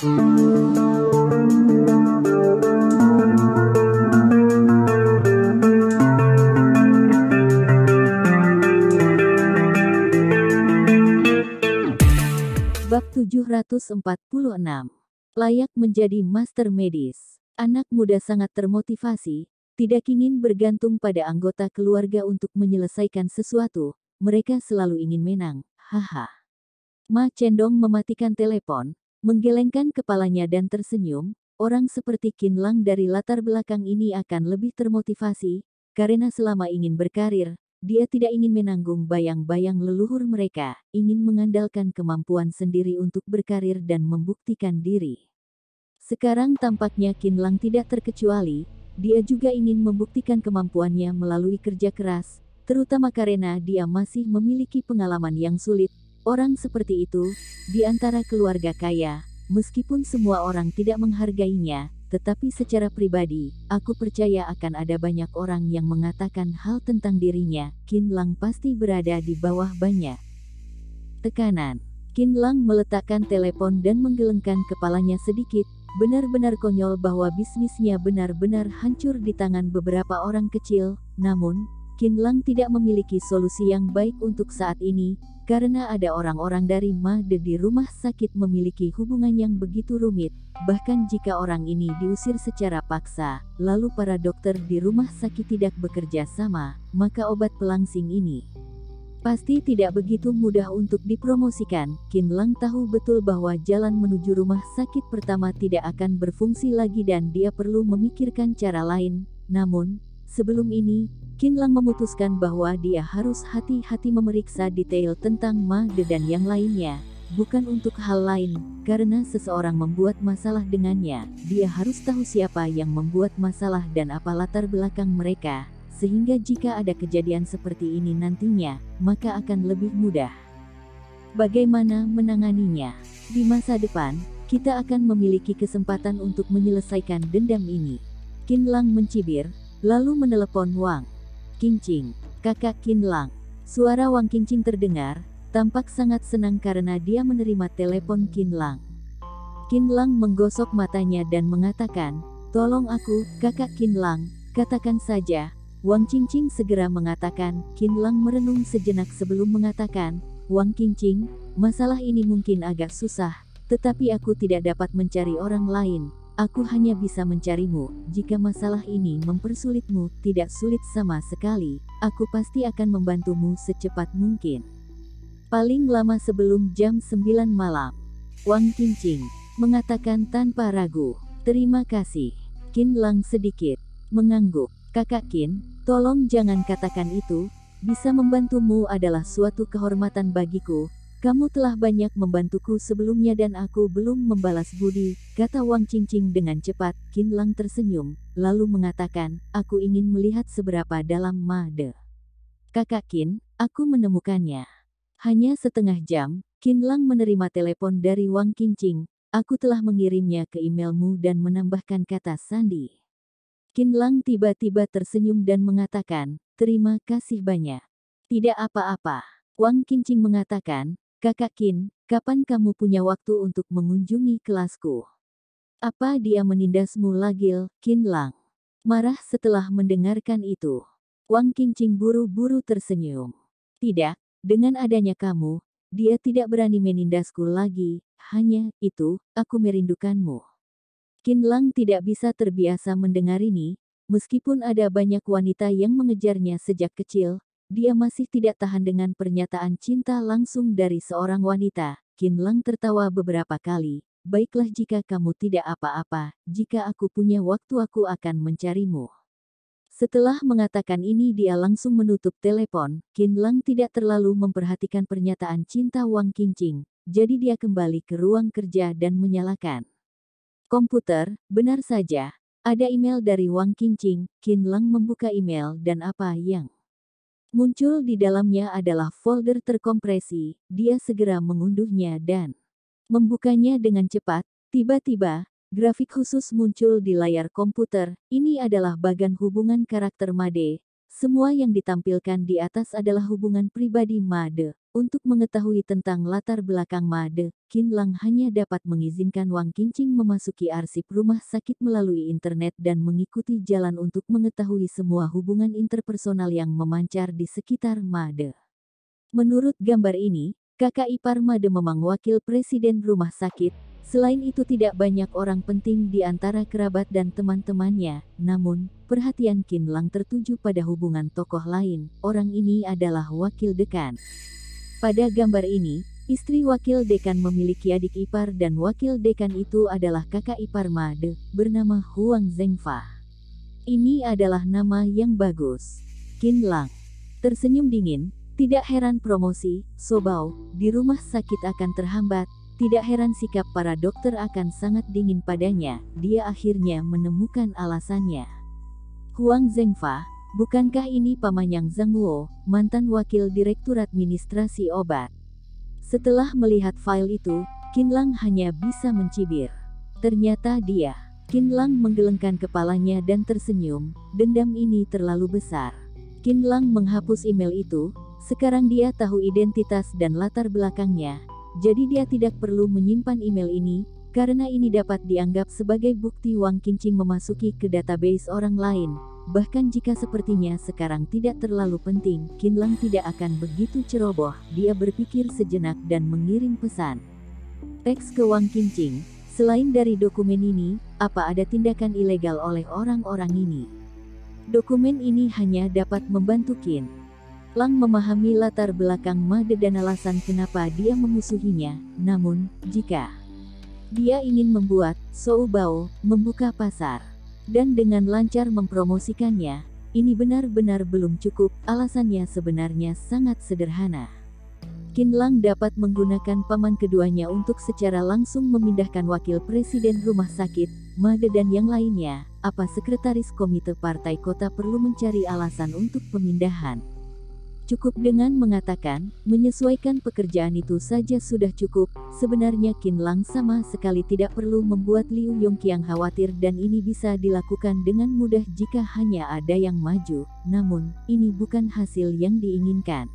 Bab 746. Layak menjadi master medis. Anak muda sangat termotivasi, tidak ingin bergantung pada anggota keluarga untuk menyelesaikan sesuatu, mereka selalu ingin menang, haha. Ma Cendong mematikan telepon, menggelengkan kepalanya dan tersenyum, orang seperti Qin Lang dari latar belakang ini akan lebih termotivasi, karena selama ingin berkarir, dia tidak ingin menanggung bayang-bayang leluhur mereka, ingin mengandalkan kemampuan sendiri untuk berkarir dan membuktikan diri. Sekarang tampaknya Qin Lang tidak terkecuali, dia juga ingin membuktikan kemampuannya melalui kerja keras, terutama karena dia masih memiliki pengalaman yang sulit. Orang seperti itu, di antara keluarga kaya, meskipun semua orang tidak menghargainya, tetapi secara pribadi, aku percaya akan ada banyak orang yang mengatakan hal tentang dirinya. Qin Lang pasti berada di bawah banyak tekanan. Qin Lang meletakkan telepon dan menggelengkan kepalanya sedikit, benar-benar konyol bahwa bisnisnya benar-benar hancur di tangan beberapa orang kecil, namun, Qin Lang tidak memiliki solusi yang baik untuk saat ini, karena ada orang-orang dari Made di rumah sakit memiliki hubungan yang begitu rumit, bahkan jika orang ini diusir secara paksa, lalu para dokter di rumah sakit tidak bekerja sama, maka obat pelangsing ini pasti tidak begitu mudah untuk dipromosikan. Qin Lang tahu betul bahwa jalan menuju rumah sakit pertama tidak akan berfungsi lagi dan dia perlu memikirkan cara lain, namun, sebelum ini, Qin Lang memutuskan bahwa dia harus hati-hati memeriksa detail tentang Made dan yang lainnya, bukan untuk hal lain, karena seseorang membuat masalah dengannya, dia harus tahu siapa yang membuat masalah dan apa latar belakang mereka, sehingga jika ada kejadian seperti ini nantinya, maka akan lebih mudah. Bagaimana menanganinya? Di masa depan, kita akan memiliki kesempatan untuk menyelesaikan dendam ini. Qin Lang mencibir, lalu menelepon Wang Qingqing, kakak Qin Lang. Suara Wang Qingqing terdengar, tampak sangat senang karena dia menerima telepon Qin Lang. Qin Lang menggosok matanya dan mengatakan, "Tolong aku, kakak Qin Lang, katakan saja." Wang Qingqing segera mengatakan. Qin Lang merenung sejenak sebelum mengatakan, "Wang Qingqing, masalah ini mungkin agak susah, tetapi aku tidak dapat mencari orang lain. Aku hanya bisa mencarimu. Jika masalah ini mempersulitmu, tidak sulit sama sekali, aku pasti akan membantumu secepat mungkin. Paling lama sebelum jam 9 malam. Wang Qingqing mengatakan tanpa ragu. "Terima kasih." Qin Lang sedikit mengangguk. "Kakak Qin, tolong jangan katakan itu, bisa membantumu adalah suatu kehormatan bagiku. Kamu telah banyak membantuku sebelumnya dan aku belum membalas budi," kata Wang Qingqing dengan cepat. Qin Lang tersenyum, lalu mengatakan, "Aku ingin melihat seberapa dalam Made." "Kakak Qin, aku menemukannya." Hanya setengah jam, Qin Lang menerima telepon dari Wang Qingqing. "Aku telah mengirimnya ke emailmu dan menambahkan kata sandi." Qin Lang tiba-tiba tersenyum dan mengatakan, "Terima kasih banyak." "Tidak apa-apa." Wang Qingqing mengatakan, "Kakak Qin, kapan kamu punya waktu untuk mengunjungi kelasku?" "Apa dia menindasmu lagi?" Qin Lang marah setelah mendengarkan itu. Wang Qingqing buru-buru tersenyum. "Tidak, dengan adanya kamu, dia tidak berani menindasku lagi, hanya itu, aku merindukanmu." Qin Lang tidak bisa terbiasa mendengar ini, meskipun ada banyak wanita yang mengejarnya sejak kecil, dia masih tidak tahan dengan pernyataan cinta langsung dari seorang wanita. Qin Lang tertawa beberapa kali, "Baiklah jika kamu tidak apa-apa, jika aku punya waktu aku akan mencarimu." Setelah mengatakan ini dia langsung menutup telepon. Qin Lang tidak terlalu memperhatikan pernyataan cinta Wang Qingqing, jadi dia kembali ke ruang kerja dan menyalakan komputer. Benar saja, ada email dari Wang Qingqing. Qin Lang membuka email dan apa yang muncul di dalamnya adalah folder terkompresi. Dia segera mengunduhnya dan membukanya dengan cepat. Tiba-tiba, grafik khusus muncul di layar komputer. Ini adalah bagan hubungan karakter Made. Semua yang ditampilkan di atas adalah hubungan pribadi Made. Untuk mengetahui tentang latar belakang Ma De, Qin Lang hanya dapat mengizinkan Wang Qingqing memasuki arsip rumah sakit melalui internet dan mengikuti jalan untuk mengetahui semua hubungan interpersonal yang memancar di sekitar Ma De. Menurut gambar ini, kakak ipar Ma De memang wakil presiden rumah sakit. Selain itu tidak banyak orang penting di antara kerabat dan teman-temannya, namun, perhatian Qin Lang tertuju pada hubungan tokoh lain. Orang ini adalah wakil dekan. Pada gambar ini, istri wakil dekan memiliki adik ipar dan wakil dekan itu adalah kakak ipar Ma De, bernama Huang Zhengfa. Ini adalah nama yang bagus. Qin Lang tersenyum dingin, tidak heran promosi, Sobao, di rumah sakit akan terhambat, tidak heran sikap para dokter akan sangat dingin padanya, dia akhirnya menemukan alasannya. Huang Zhengfa, bukankah ini pamannya Zhang Wo, mantan wakil direktur administrasi obat? Setelah melihat file itu, Qin Lang hanya bisa mencibir. Ternyata dia. Qin Lang menggelengkan kepalanya dan tersenyum, dendam ini terlalu besar. Qin Lang menghapus email itu, sekarang dia tahu identitas dan latar belakangnya, jadi dia tidak perlu menyimpan email ini, karena ini dapat dianggap sebagai bukti Wang Qingqing memasuki ke database orang lain. Bahkan jika sepertinya sekarang tidak terlalu penting, Qin Lang tidak akan begitu ceroboh. Dia berpikir sejenak dan mengirim pesan teks ke Wang Qingqing. Selain dari dokumen ini, apa ada tindakan ilegal oleh orang-orang ini? Dokumen ini hanya dapat membantu Qin Lang memahami latar belakang Ma De dan alasan kenapa dia memusuhinya. Namun, jika dia ingin membuat Shou Bao membuka pasar dan dengan lancar mempromosikannya, ini benar-benar belum cukup. Alasannya sebenarnya sangat sederhana. Qin Lang dapat menggunakan paman keduanya untuk secara langsung memindahkan wakil presiden rumah sakit, Ma De dan yang lainnya. Apa sekretaris komite partai kota perlu mencari alasan untuk pemindahan? Cukup dengan mengatakan, menyesuaikan pekerjaan itu saja sudah cukup. Sebenarnya Qin Lang sama sekali tidak perlu membuat Liu Yongqiang khawatir dan ini bisa dilakukan dengan mudah jika hanya ada yang maju. Namun, ini bukan hasil yang diinginkan.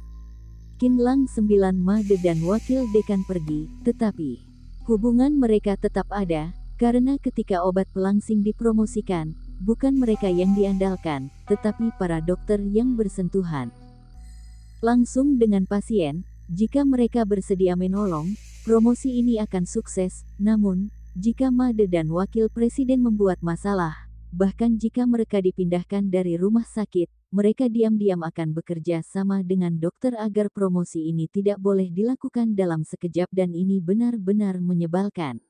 Qin Lang 9 Ma De dan wakil dekan pergi, tetapi hubungan mereka tetap ada, karena ketika obat pelangsing dipromosikan, bukan mereka yang diandalkan, tetapi para dokter yang bersentuhan langsung dengan pasien. Jika mereka bersedia menolong, promosi ini akan sukses. Namun, jika Ma De dan wakil presiden membuat masalah, bahkan jika mereka dipindahkan dari rumah sakit, mereka diam-diam akan bekerja sama dengan dokter agar promosi ini tidak boleh dilakukan dalam sekejap dan ini benar-benar menyebalkan.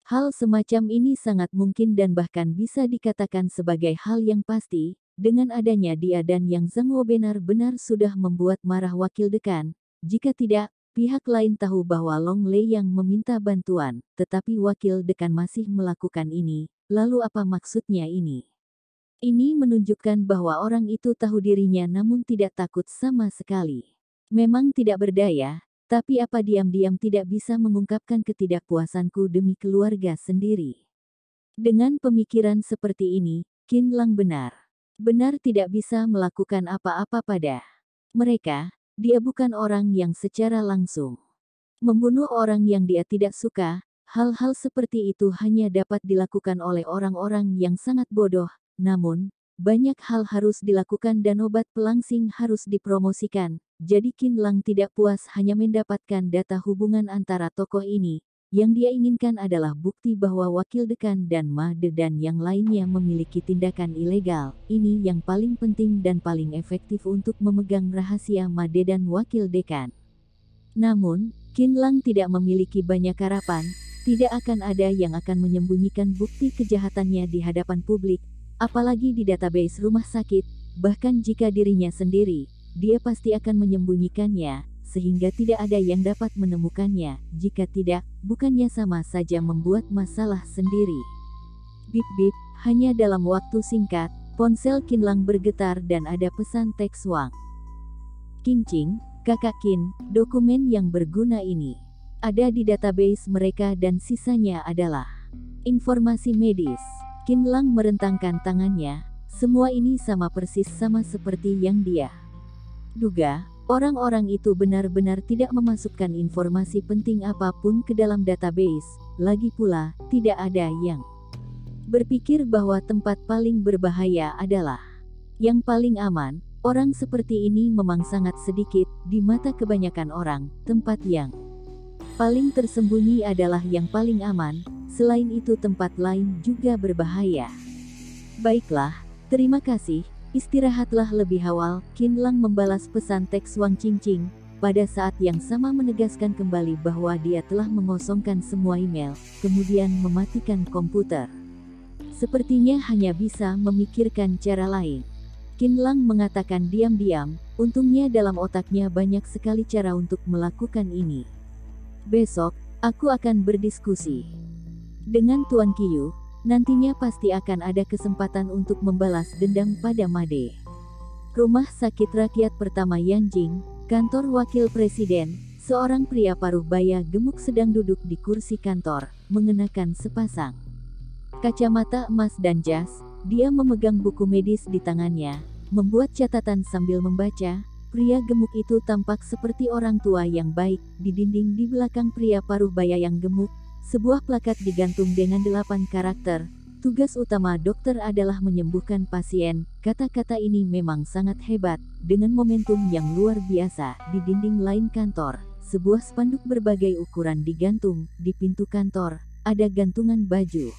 Hal semacam ini sangat mungkin dan bahkan bisa dikatakan sebagai hal yang pasti. Dengan adanya dia dan Yang Zhang Wo benar-benar sudah membuat marah wakil dekan. Jika tidak, pihak lain tahu bahwa Long Lei yang meminta bantuan, tetapi wakil dekan masih melakukan ini. Lalu apa maksudnya ini? Ini menunjukkan bahwa orang itu tahu dirinya namun tidak takut sama sekali. Memang tidak berdaya, tapi apa diam-diam tidak bisa mengungkapkan ketidakpuasanku demi keluarga sendiri. Dengan pemikiran seperti ini, Qin Lang benar tidak bisa melakukan apa-apa pada mereka. Dia bukan orang yang secara langsung membunuh orang yang dia tidak suka. Hal-hal seperti itu hanya dapat dilakukan oleh orang-orang yang sangat bodoh. Namun, banyak hal harus dilakukan dan obat pelangsing harus dipromosikan. Jadi Qin Lang tidak puas hanya mendapatkan data hubungan antara tokoh ini. Yang dia inginkan adalah bukti bahwa wakil dekan dan Ma De dan yang lainnya memiliki tindakan ilegal. Ini yang paling penting dan paling efektif untuk memegang rahasia Ma De dan wakil dekan. Namun, Qin Lang tidak memiliki banyak harapan. Tidak akan ada yang akan menyembunyikan bukti kejahatannya di hadapan publik, apalagi di database rumah sakit. Bahkan jika dirinya sendiri, dia pasti akan menyembunyikannya, sehingga tidak ada yang dapat menemukannya. Jika tidak, bukannya sama saja membuat masalah sendiri. Bip-bip, hanya dalam waktu singkat, ponsel Qin Lang bergetar dan ada pesan teks Wang Qingqing, kakak Qin, dokumen yang berguna ini ada di database mereka dan sisanya adalah informasi medis. Qin Lang merentangkan tangannya, semua ini sama persis sama seperti yang dia duga. Orang-orang itu benar-benar tidak memasukkan informasi penting apapun ke dalam database. Lagi pula, tidak ada yang berpikir bahwa tempat paling berbahaya adalah yang paling aman. Orang seperti ini memang sangat sedikit di mata kebanyakan orang. Tempat yang paling tersembunyi adalah yang paling aman. Selain itu, tempat lain juga berbahaya. Baiklah, terima kasih. Istirahatlah lebih awal. Qin Lang membalas pesan teks Wang Qingqing, pada saat yang sama menegaskan kembali bahwa dia telah mengosongkan semua email, kemudian mematikan komputer. Sepertinya hanya bisa memikirkan cara lain. Qin Lang mengatakan diam-diam, untungnya dalam otaknya banyak sekali cara untuk melakukan ini. Besok, aku akan berdiskusi dengan Tuan Qiu. Nantinya pasti akan ada kesempatan untuk membalas dendam pada Made. Rumah sakit rakyat pertama Yanjing, kantor wakil presiden, seorang pria paruh baya gemuk sedang duduk di kursi kantor, mengenakan sepasang kacamata emas dan jas. Dia memegang buku medis di tangannya, membuat catatan sambil membaca. Pria gemuk itu tampak seperti orang tua yang baik. Di dinding di belakang pria paruh baya yang gemuk, sebuah plakat digantung dengan 8 karakter. Tugas utama dokter adalah menyembuhkan pasien. Kata-kata ini memang sangat hebat. Dengan momentum yang luar biasa, di dinding lain kantor, sebuah spanduk berbagai ukuran digantung. Di pintu kantor, ada gantungan baju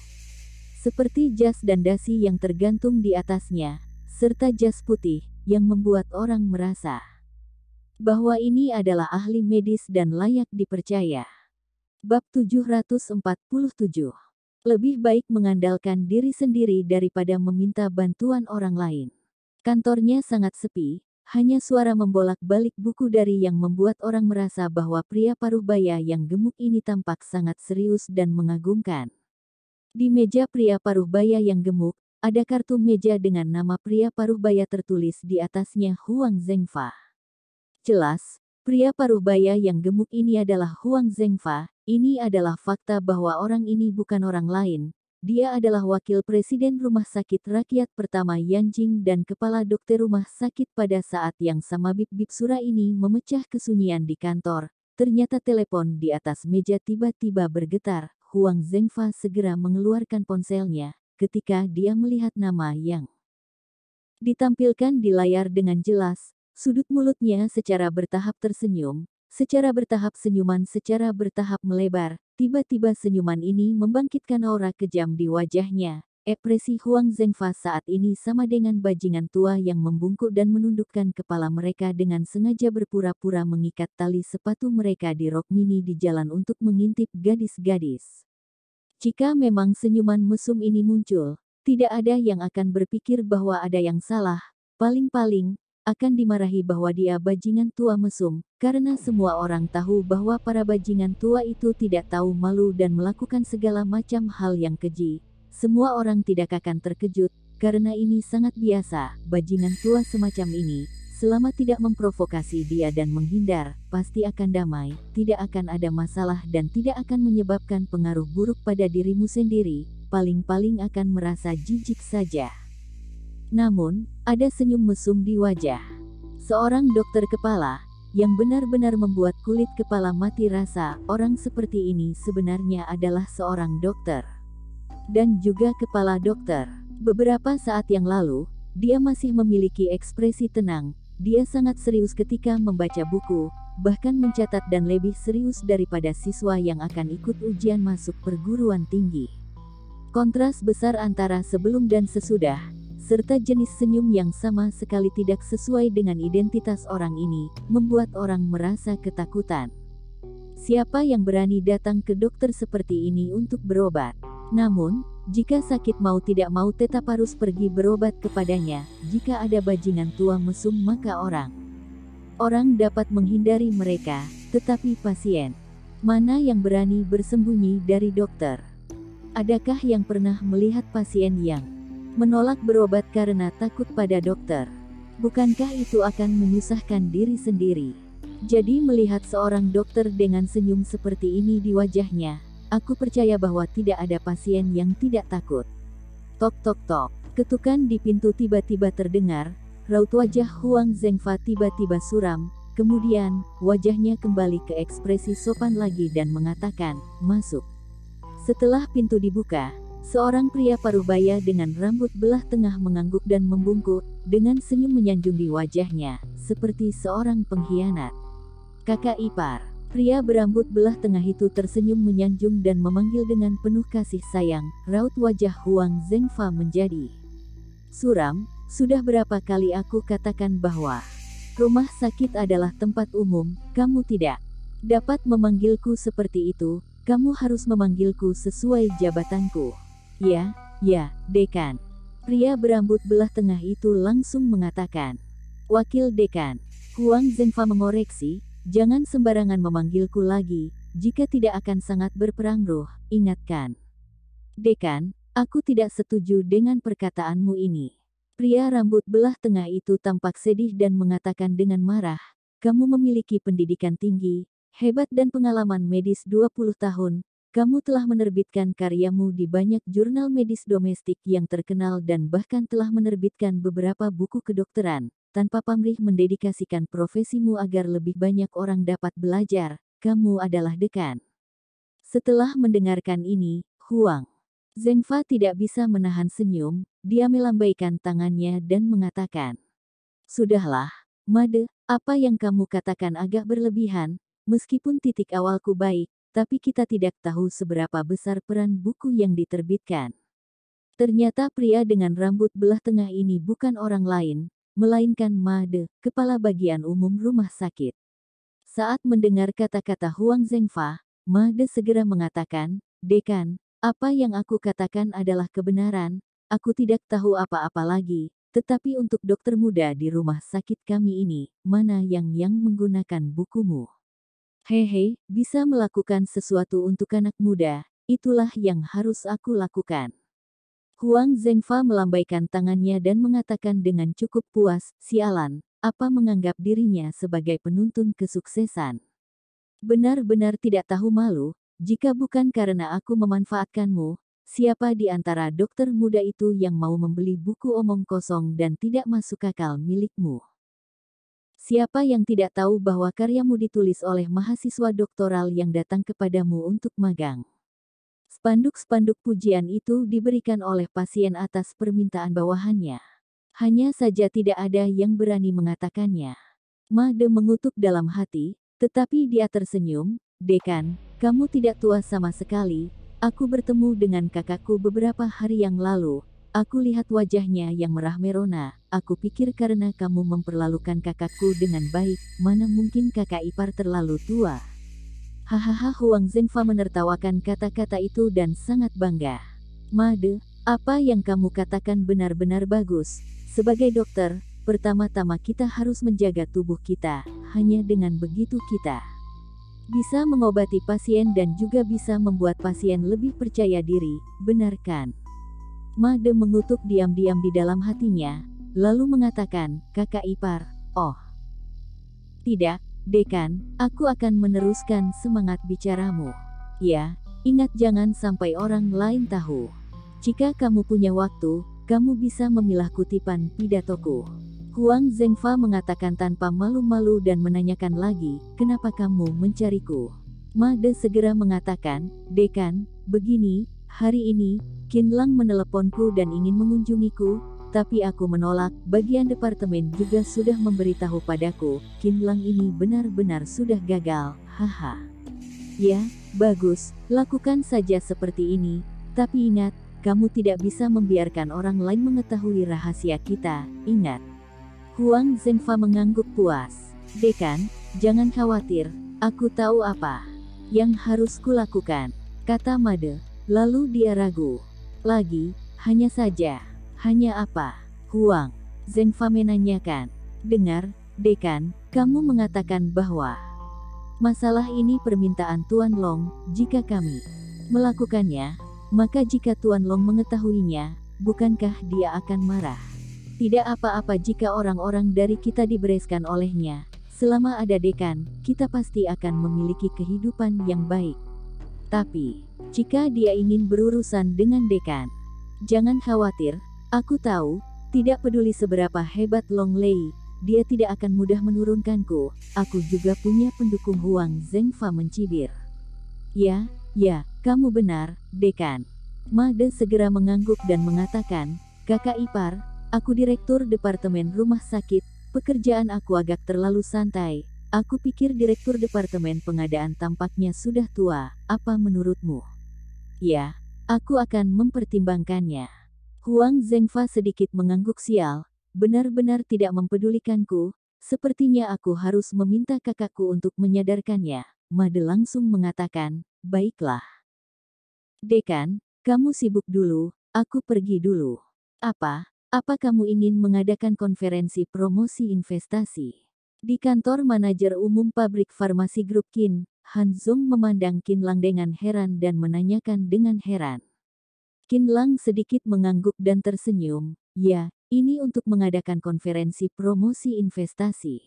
seperti jas dan dasi yang tergantung di atasnya, serta jas putih, yang membuat orang merasa bahwa ini adalah ahli medis dan layak dipercaya. Bab 747. Lebih baik mengandalkan diri sendiri daripada meminta bantuan orang lain. Kantornya sangat sepi, hanya suara membolak-balik buku dari yang membuat orang merasa bahwa pria paruh baya yang gemuk ini tampak sangat serius dan mengagumkan. Di meja pria paruh baya yang gemuk, ada kartu meja dengan nama pria paruh baya tertulis di atasnya Huang Zhengfa. Jelas, pria paruh baya yang gemuk ini adalah Huang Zhengfa. Ini adalah fakta bahwa orang ini bukan orang lain. Dia adalah wakil presiden rumah sakit rakyat pertama Yanjing dan kepala dokter rumah sakit. Pada saat yang sama bip-bip surah ini memecah kesunyian di kantor. Ternyata telepon di atas meja tiba-tiba bergetar. Huang Zhengfa segera mengeluarkan ponselnya ketika dia melihat nama yang ditampilkan di layar dengan jelas. Sudut mulutnya secara bertahap tersenyum. Secara bertahap senyuman secara bertahap melebar. Tiba-tiba senyuman ini membangkitkan aura kejam di wajahnya. Ekspresi Huang Zhengfa saat ini sama dengan bajingan tua yang membungkuk dan menundukkan kepala mereka dengan sengaja berpura-pura mengikat tali sepatu mereka di rok mini di jalan untuk mengintip gadis-gadis. Jika memang senyuman mesum ini muncul, tidak ada yang akan berpikir bahwa ada yang salah. Paling-paling, akan dimarahi bahwa dia bajingan tua mesum, karena semua orang tahu bahwa para bajingan tua itu tidak tahu malu dan melakukan segala macam hal yang keji. Semua orang tidak akan terkejut, karena ini sangat biasa. Bajingan tua semacam ini, selama tidak memprovokasi dia dan menghindar, pasti akan damai, tidak akan ada masalah dan tidak akan menyebabkan pengaruh buruk pada dirimu sendiri, paling-paling akan merasa jijik saja. Namun, ada senyum mesum di wajah seorang dokter kepala, yang benar-benar membuat kulit kepala mati rasa. Orang seperti ini sebenarnya adalah seorang dokter dan juga kepala dokter. Beberapa saat yang lalu, dia masih memiliki ekspresi tenang. Dia sangat serius ketika membaca buku, bahkan mencatat dan lebih serius daripada siswa yang akan ikut ujian masuk perguruan tinggi. Kontras besar antara sebelum dan sesudah, serta jenis senyum yang sama sekali tidak sesuai dengan identitas orang ini, membuat orang merasa ketakutan. Siapa yang berani datang ke dokter seperti ini untuk berobat? Namun, jika sakit mau tidak mau tetap harus pergi berobat kepadanya. Jika ada bajingan tua mesum maka orang dapat menghindari mereka, tetapi pasien mana yang berani bersembunyi dari dokter? Adakah yang pernah melihat pasien yang menolak berobat karena takut pada dokter? Bukankah itu akan menyusahkan diri sendiri? Jadi melihat seorang dokter dengan senyum seperti ini di wajahnya, aku percaya bahwa tidak ada pasien yang tidak takut. Tok tok tok. Ketukan di pintu tiba-tiba terdengar. Raut wajah Huang Zhengfa tiba-tiba suram. Kemudian, wajahnya kembali ke ekspresi sopan lagi dan mengatakan, "Masuk." Setelah pintu dibuka, seorang pria parubaya dengan rambut belah tengah mengangguk dan membungkuk, dengan senyum menyanjung di wajahnya, seperti seorang pengkhianat. "Kakak ipar." Pria berambut belah tengah itu tersenyum menyanjung dan memanggil dengan penuh kasih sayang. Raut wajah Huang Zhengfa menjadi suram. "Sudah berapa kali aku katakan bahwa rumah sakit adalah tempat umum, kamu tidak dapat memanggilku seperti itu, kamu harus memanggilku sesuai jabatanku." "Ya, ya, Dekan." Pria berambut belah tengah itu langsung mengatakan. "Wakil Dekan." Huang Zhengfa mengoreksi, "Jangan sembarangan memanggilku lagi, jika tidak akan sangat berperang roh, ingatkan." "Dekan, aku tidak setuju dengan perkataanmu ini." Pria rambut belah tengah itu tampak sedih dan mengatakan dengan marah, "Kamu memiliki pendidikan tinggi, hebat dan pengalaman medis 20 tahun, kamu telah menerbitkan karyamu di banyak jurnal medis domestik yang terkenal dan bahkan telah menerbitkan beberapa buku kedokteran, tanpa pamrih mendedikasikan profesimu agar lebih banyak orang dapat belajar, kamu adalah dekan." Setelah mendengarkan ini, Huang Zhengfa tidak bisa menahan senyum, dia melambaikan tangannya dan mengatakan, "Sudahlah, Made, apa yang kamu katakan agak berlebihan, meskipun titik awalku baik, tapi kita tidak tahu seberapa besar peran buku yang diterbitkan." Ternyata pria dengan rambut belah tengah ini bukan orang lain, melainkan Made, kepala bagian umum rumah sakit. Saat mendengar kata-kata Huang Zhengfa, Made segera mengatakan, "Dekan, apa yang aku katakan adalah kebenaran, aku tidak tahu apa-apa lagi, tetapi untuk dokter muda di rumah sakit kami ini, mana yang menggunakan bukumu? Hehe, bisa melakukan sesuatu untuk anak muda, itulah yang harus aku lakukan." Huang Zhengfa melambaikan tangannya dan mengatakan dengan cukup puas, "Sialan, apa menganggap dirinya sebagai penuntun kesuksesan? Benar-benar tidak tahu malu. Jika bukan karena aku memanfaatkanmu, siapa di antara dokter muda itu yang mau membeli buku omong kosong dan tidak masuk akal milikmu? Siapa yang tidak tahu bahwa karyamu ditulis oleh mahasiswa doktoral yang datang kepadamu untuk magang? Spanduk-spanduk pujian itu diberikan oleh pasien atas permintaan bawahannya. Hanya saja tidak ada yang berani mengatakannya." Made mengutuk dalam hati, tetapi dia tersenyum, "Dekan, kamu tidak tua sama sekali, aku bertemu dengan kakakku beberapa hari yang lalu, aku lihat wajahnya yang merah merona, aku pikir karena kamu memperlakukan kakakku dengan baik, mana mungkin kakak ipar terlalu tua." Hahaha, Huang Zhengfa menertawakan kata-kata itu dan sangat bangga. "Made, apa yang kamu katakan benar-benar bagus. Sebagai dokter, pertama-tama kita harus menjaga tubuh kita, hanya dengan begitu kita bisa mengobati pasien dan juga bisa membuat pasien lebih percaya diri, benar kan?" Made mengutuk diam-diam di dalam hatinya, lalu mengatakan, "Kakak ipar, oh tidak, Dekan, aku akan meneruskan semangat bicaramu. Ya, ingat jangan sampai orang lain tahu. Jika kamu punya waktu, kamu bisa memilah kutipan pidatoku." Huang Zhengfa mengatakan tanpa malu-malu dan menanyakan lagi, "Kenapa kamu mencariku?" Made segera mengatakan, "Dekan, begini, hari ini, Qin Lang meneleponku dan ingin mengunjungiku, tapi aku menolak, bagian departemen juga sudah memberitahu padaku, Qin Lang ini benar-benar sudah gagal, haha." "Ya, bagus, lakukan saja seperti ini, tapi ingat, kamu tidak bisa membiarkan orang lain mengetahui rahasia kita, ingat." Huang Zhengfa mengangguk puas. "Dekan, jangan khawatir, aku tahu apa yang harus kulakukan," kata Made. Lalu dia ragu lagi, "Hanya saja, hanya apa?" Huang Zhengfa menanyakan. "Dengar, Dekan, kamu mengatakan bahwa masalah ini permintaan Tuan Long, jika kami melakukannya, maka jika Tuan Long mengetahuinya, bukankah dia akan marah? Tidak apa-apa jika orang-orang dari kita dibereskan olehnya. Selama ada Dekan, kita pasti akan memiliki kehidupan yang baik. Tapi, jika dia ingin berurusan dengan Dekan, jangan khawatir, aku tahu, tidak peduli seberapa hebat Long Lei, dia tidak akan mudah menurunkanku. Aku juga punya pendukung. Huang Zhengfa mencibir. Ya, kamu benar, Dekan. Ma De segera mengangguk dan mengatakan, kakak ipar, aku direktur departemen rumah sakit, pekerjaan aku agak terlalu santai. Aku pikir direktur departemen pengadaan tampaknya sudah tua, apa menurutmu? Ya, aku akan mempertimbangkannya. Huang Zhengfa sedikit mengangguk. Sial, benar-benar tidak mempedulikanku, sepertinya aku harus meminta kakakku untuk menyadarkannya. Ma De langsung mengatakan, baiklah. Dekan, kamu sibuk dulu, aku pergi dulu. Apa kamu ingin mengadakan konferensi promosi investasi? Di kantor manajer umum pabrik farmasi grup Qin, Han Zong memandang Qin Lang dengan heran dan menanyakan dengan heran. Qin Lang sedikit mengangguk dan tersenyum. Ya, ini untuk mengadakan konferensi promosi investasi.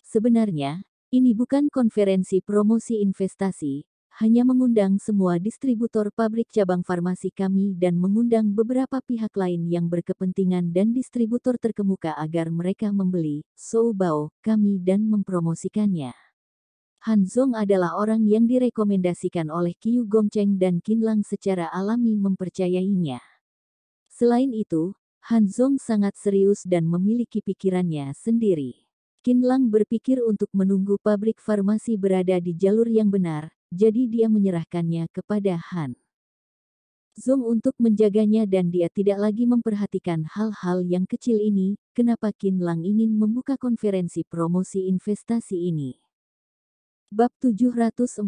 Sebenarnya, ini bukan konferensi promosi investasi, hanya mengundang semua distributor pabrik cabang farmasi kami dan mengundang beberapa pihak lain yang berkepentingan dan distributor terkemuka agar mereka membeli Shou Bao kami dan mempromosikannya. Han Zong adalah orang yang direkomendasikan oleh Qiu Gongcheng dan Qin Lang secara alami mempercayainya. Selain itu, Han Zong sangat serius dan memiliki pikirannya sendiri. Qin Lang berpikir untuk menunggu pabrik farmasi berada di jalur yang benar, jadi dia menyerahkannya kepada Han Zong untuk menjaganya dan dia tidak lagi memperhatikan hal-hal yang kecil ini. Kenapa Qin Lang ingin membuka konferensi promosi investasi ini? Bab 748.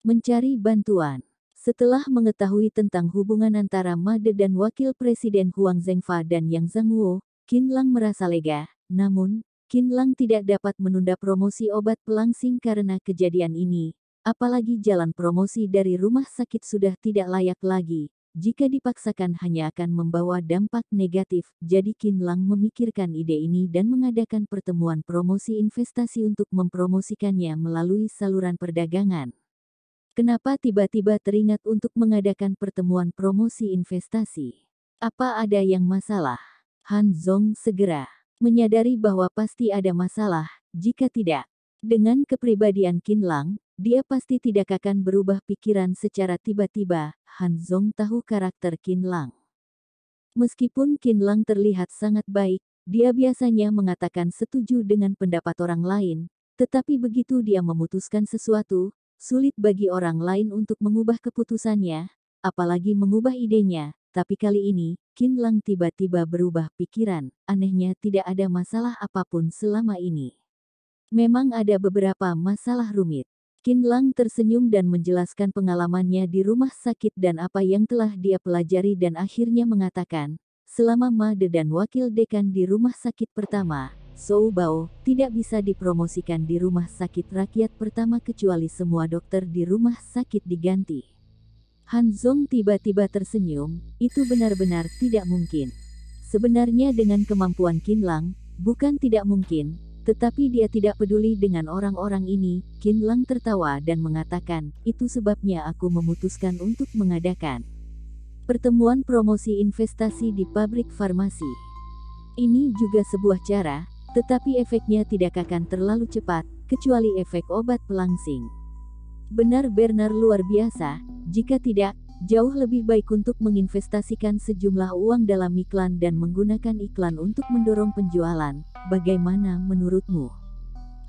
Mencari bantuan. Setelah mengetahui tentang hubungan antara Ma De dan Wakil Presiden Huang Zhengfa dan Yang Zhangguo, Qin Lang merasa lega. Namun, Qin Lang tidak dapat menunda promosi obat pelangsing karena kejadian ini. Apalagi jalan promosi dari rumah sakit sudah tidak layak lagi. Jika dipaksakan hanya akan membawa dampak negatif. Jadi Qin Lang memikirkan ide ini dan mengadakan pertemuan promosi investasi untuk mempromosikannya melalui saluran perdagangan. Kenapa tiba-tiba teringat untuk mengadakan pertemuan promosi investasi? Apa ada yang masalah? Han Zong segera menyadari bahwa pasti ada masalah. Jika tidak, dengan kepribadian Qin Lang, dia pasti tidak akan berubah pikiran secara tiba-tiba. Han Zong tahu karakter Qin Lang. Meskipun Qin Lang terlihat sangat baik, dia biasanya mengatakan setuju dengan pendapat orang lain, tetapi begitu dia memutuskan sesuatu, sulit bagi orang lain untuk mengubah keputusannya, apalagi mengubah idenya. Tapi kali ini, Qin Lang tiba-tiba berubah pikiran. Anehnya tidak ada masalah apapun selama ini. Memang ada beberapa masalah rumit. Qin Lang tersenyum dan menjelaskan pengalamannya di rumah sakit dan apa yang telah dia pelajari dan akhirnya mengatakan, selama Ma De dan wakil dekan di rumah sakit pertama, Shou Bao tidak bisa dipromosikan di rumah sakit rakyat pertama kecuali semua dokter di rumah sakit diganti. Han Zong tiba-tiba tersenyum, itu benar-benar tidak mungkin. Sebenarnya dengan kemampuan Qin Lang, bukan tidak mungkin, tetapi dia tidak peduli dengan orang-orang ini. Qin Lang tertawa dan mengatakan, itu sebabnya aku memutuskan untuk mengadakan pertemuan promosi investasi di pabrik farmasi. Ini juga sebuah cara, tetapi efeknya tidak akan terlalu cepat, kecuali efek obat pelangsing. Benar-benar luar biasa, jika tidak, jauh lebih baik untuk menginvestasikan sejumlah uang dalam iklan dan menggunakan iklan untuk mendorong penjualan. Bagaimana menurutmu?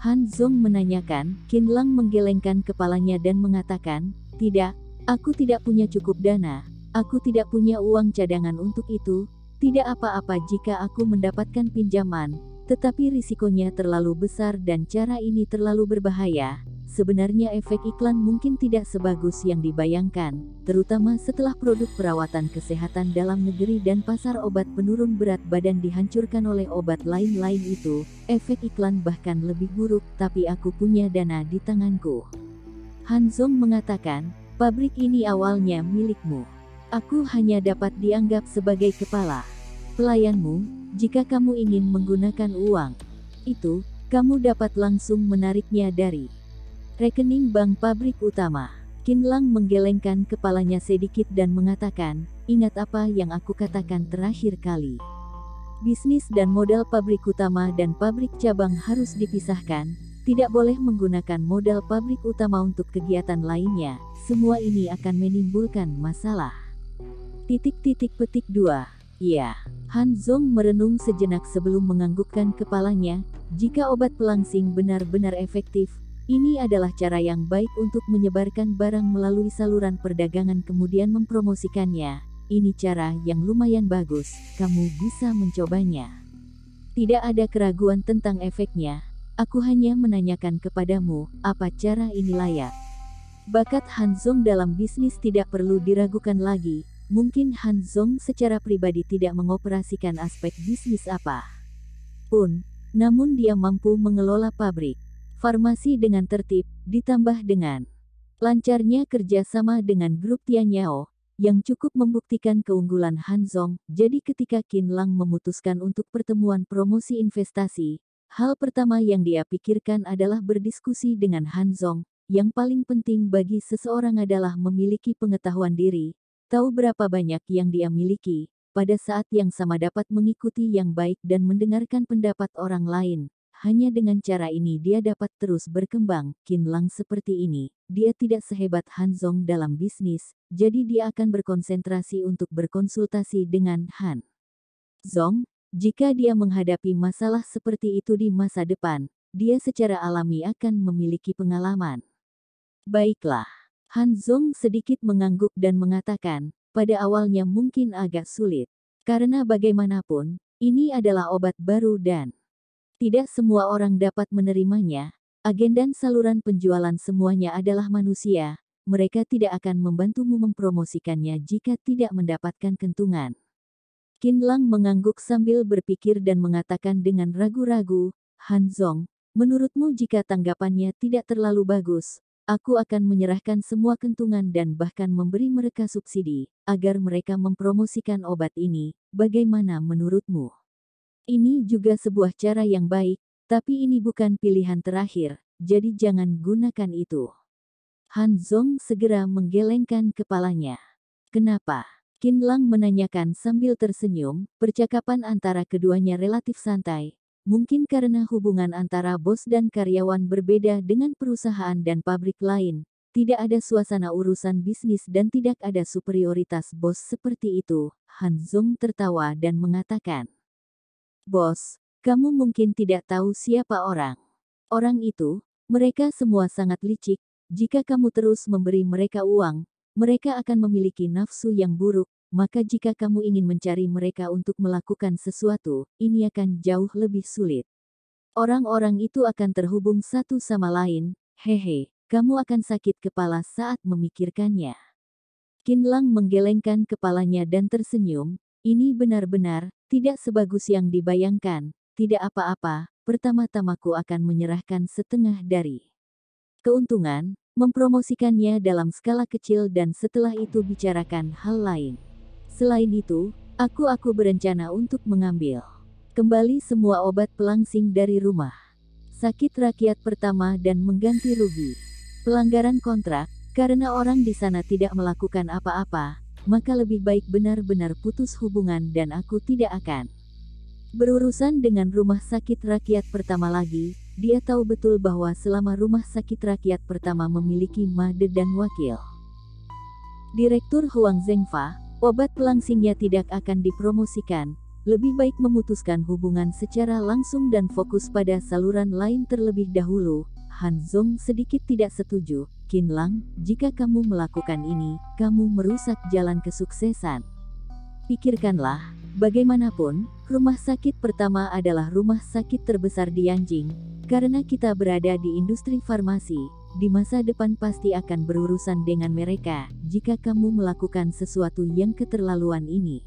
Han Zong menanyakan. Qin Lang menggelengkan kepalanya dan mengatakan, tidak, aku tidak punya cukup dana, aku tidak punya uang cadangan untuk itu, tidak apa-apa jika aku mendapatkan pinjaman, tetapi risikonya terlalu besar dan cara ini terlalu berbahaya. Sebenarnya efek iklan mungkin tidak sebagus yang dibayangkan, terutama setelah produk perawatan kesehatan dalam negeri dan pasar obat penurun berat badan dihancurkan oleh obat lain-lain itu, efek iklan bahkan lebih buruk, tapi aku punya dana di tanganku. Han Zong mengatakan, pabrik ini awalnya milikmu. Aku hanya dapat dianggap sebagai kepala pelayanmu. Jika kamu ingin menggunakan uang itu, kamu dapat langsung menariknya dari rekening bank pabrik utama. Qin Lang menggelengkan kepalanya sedikit dan mengatakan, ingat apa yang aku katakan terakhir kali. Bisnis dan modal pabrik utama dan pabrik cabang harus dipisahkan. Tidak boleh menggunakan modal pabrik utama untuk kegiatan lainnya. Semua ini akan menimbulkan masalah. Petik 2. Ya. Han Zong merenung sejenak sebelum menganggukkan kepalanya. Jika obat pelangsing benar-benar efektif, ini adalah cara yang baik untuk menyebarkan barang melalui saluran perdagangan kemudian mempromosikannya. Ini cara yang lumayan bagus, kamu bisa mencobanya. Tidak ada keraguan tentang efeknya. Aku hanya menanyakan kepadamu, apa cara ini layak? Bakat Han Zong dalam bisnis tidak perlu diragukan lagi. Mungkin Han Zong secara pribadi tidak mengoperasikan aspek bisnis apa pun, namun dia mampu mengelola pabrik farmasi dengan tertib, ditambah dengan lancarnya kerjasama dengan grup Tianyao, yang cukup membuktikan keunggulan Han Zong. Jadi ketika Qin Lang memutuskan untuk pertemuan promosi investasi, hal pertama yang dia pikirkan adalah berdiskusi dengan Han Zong. Yang paling penting bagi seseorang adalah memiliki pengetahuan diri, tahu berapa banyak yang dia miliki, pada saat yang sama dapat mengikuti yang baik dan mendengarkan pendapat orang lain. Hanya dengan cara ini dia dapat terus berkembang. Qin Lang seperti ini, dia tidak sehebat Han Zong dalam bisnis, jadi dia akan berkonsentrasi untuk berkonsultasi dengan Han Zong. Jika dia menghadapi masalah seperti itu di masa depan, dia secara alami akan memiliki pengalaman. Baiklah. Han Zong sedikit mengangguk dan mengatakan, pada awalnya mungkin agak sulit. Karena bagaimanapun, ini adalah obat baru dan tidak semua orang dapat menerimanya. Agen dan saluran penjualan semuanya adalah manusia. Mereka tidak akan membantumu mempromosikannya jika tidak mendapatkan keuntungan. Qin Lang mengangguk sambil berpikir dan mengatakan dengan ragu-ragu, Han Zong, menurutmu jika tanggapannya tidak terlalu bagus, aku akan menyerahkan semua keuntungan dan bahkan memberi mereka subsidi, agar mereka mempromosikan obat ini. Bagaimana menurutmu? Ini juga sebuah cara yang baik, tapi ini bukan pilihan terakhir, jadi jangan gunakan itu. Han Zong segera menggelengkan kepalanya. Kenapa? Qin Lang menanyakan sambil tersenyum. Percakapan antara keduanya relatif santai. Mungkin karena hubungan antara bos dan karyawan berbeda dengan perusahaan dan pabrik lain. Tidak ada suasana urusan bisnis dan tidak ada superioritas bos seperti itu. Han Zong tertawa dan mengatakan, "Bos, kamu mungkin tidak tahu siapa orang itu. Mereka semua sangat licik. Jika kamu terus memberi mereka uang, mereka akan memiliki nafsu yang buruk. Maka jika kamu ingin mencari mereka untuk melakukan sesuatu, ini akan jauh lebih sulit. Orang-orang itu akan terhubung satu sama lain. Hehe, kamu akan sakit kepala saat memikirkannya." Qin Lang menggelengkan kepalanya dan tersenyum. Ini benar-benar tidak sebagus yang dibayangkan. Tidak apa-apa, pertama-tamaku akan menyerahkan setengah dari keuntungan, mempromosikannya dalam skala kecil dan setelah itu bicarakan hal lain. Selain itu, aku berencana untuk mengambil kembali semua obat pelangsing dari rumah sakit rakyat pertama dan mengganti rugi pelanggaran kontrak. Karena orang di sana tidak melakukan apa-apa, maka lebih baik benar-benar putus hubungan dan aku tidak akan berurusan dengan rumah sakit rakyat pertama lagi. Dia tahu betul bahwa selama rumah sakit rakyat pertama memiliki made dan wakil Direktur Huang Zhengfa, obat pelangsingnya tidak akan dipromosikan. Lebih baik memutuskan hubungan secara langsung dan fokus pada saluran lain terlebih dahulu. Han Zong sedikit tidak setuju. Qin Lang, jika kamu melakukan ini, kamu merusak jalan kesuksesan. Pikirkanlah, bagaimanapun, rumah sakit pertama adalah rumah sakit terbesar di Yanjing. Karena kita berada di industri farmasi, di masa depan pasti akan berurusan dengan mereka. Jika kamu melakukan sesuatu yang keterlaluan ini,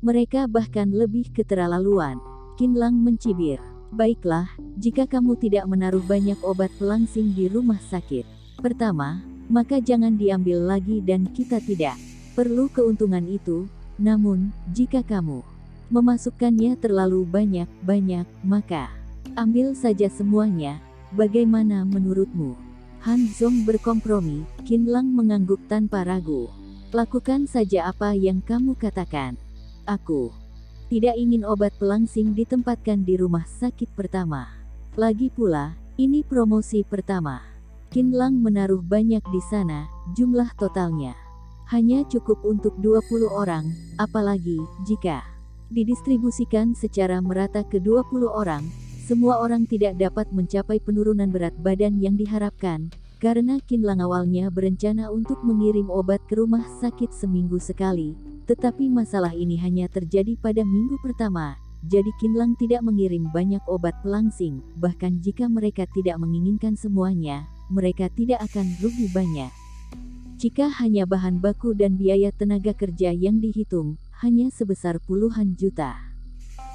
mereka bahkan lebih keterlaluan. Qin Lang mencibir. Baiklah, jika kamu tidak menaruh banyak obat pelangsing di rumah sakit pertama, maka jangan diambil lagi dan kita tidak perlu keuntungan itu. Namun, jika kamu memasukkannya terlalu banyak, maka ambil saja semuanya. Bagaimana menurutmu? Han Zong berkompromi. Qin Lang mengangguk tanpa ragu. Lakukan saja apa yang kamu katakan. Aku tidak ingin obat pelangsing ditempatkan di rumah sakit pertama. Lagi pula, ini promosi pertama. Qin Lang menaruh banyak di sana, jumlah totalnya hanya cukup untuk 20 orang, apalagi jika didistribusikan secara merata ke 20 orang, semua orang tidak dapat mencapai penurunan berat badan yang diharapkan, karena Qin Lang awalnya berencana untuk mengirim obat ke rumah sakit seminggu sekali, tetapi masalah ini hanya terjadi pada minggu pertama, jadi Qin Lang tidak mengirim banyak obat pelangsing, bahkan jika mereka tidak menginginkan semuanya, mereka tidak akan rugi banyak. Jika hanya bahan baku dan biaya tenaga kerja yang dihitung, hanya sebesar puluhan juta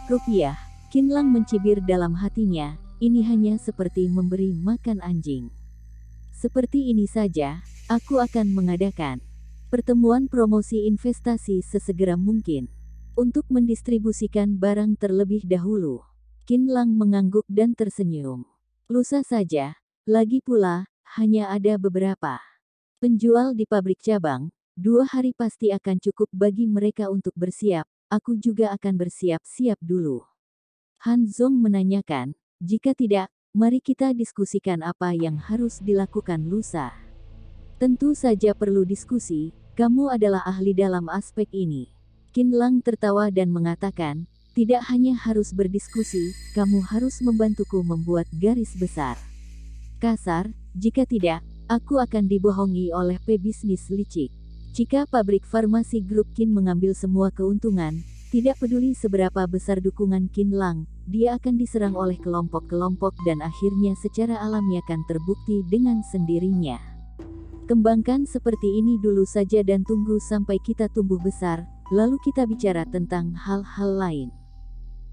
rupiah, Qin Lang mencibir dalam hatinya, ini hanya seperti memberi makan anjing. Seperti ini saja, aku akan mengadakan pertemuan promosi investasi sesegera mungkin untuk mendistribusikan barang terlebih dahulu. Qin Lang mengangguk dan tersenyum. Lusa saja. Lagi pula, hanya ada beberapa penjual di pabrik cabang, 2 hari pasti akan cukup bagi mereka untuk bersiap, aku juga akan bersiap-siap dulu. Han Zong menanyakan, jika tidak, mari kita diskusikan apa yang harus dilakukan lusa. Tentu saja perlu diskusi, kamu adalah ahli dalam aspek ini. Qin Lang tertawa dan mengatakan, tidak hanya harus berdiskusi, kamu harus membantuku membuat garis besar. Kasar, jika tidak, aku akan dibohongi oleh pebisnis licik. Jika pabrik farmasi grup Qin mengambil semua keuntungan, tidak peduli seberapa besar dukungan Qin Lang, dia akan diserang oleh kelompok-kelompok dan akhirnya secara alami akan terbukti dengan sendirinya. Kembangkan seperti ini dulu saja dan tunggu sampai kita tumbuh besar, lalu kita bicara tentang hal-hal lain.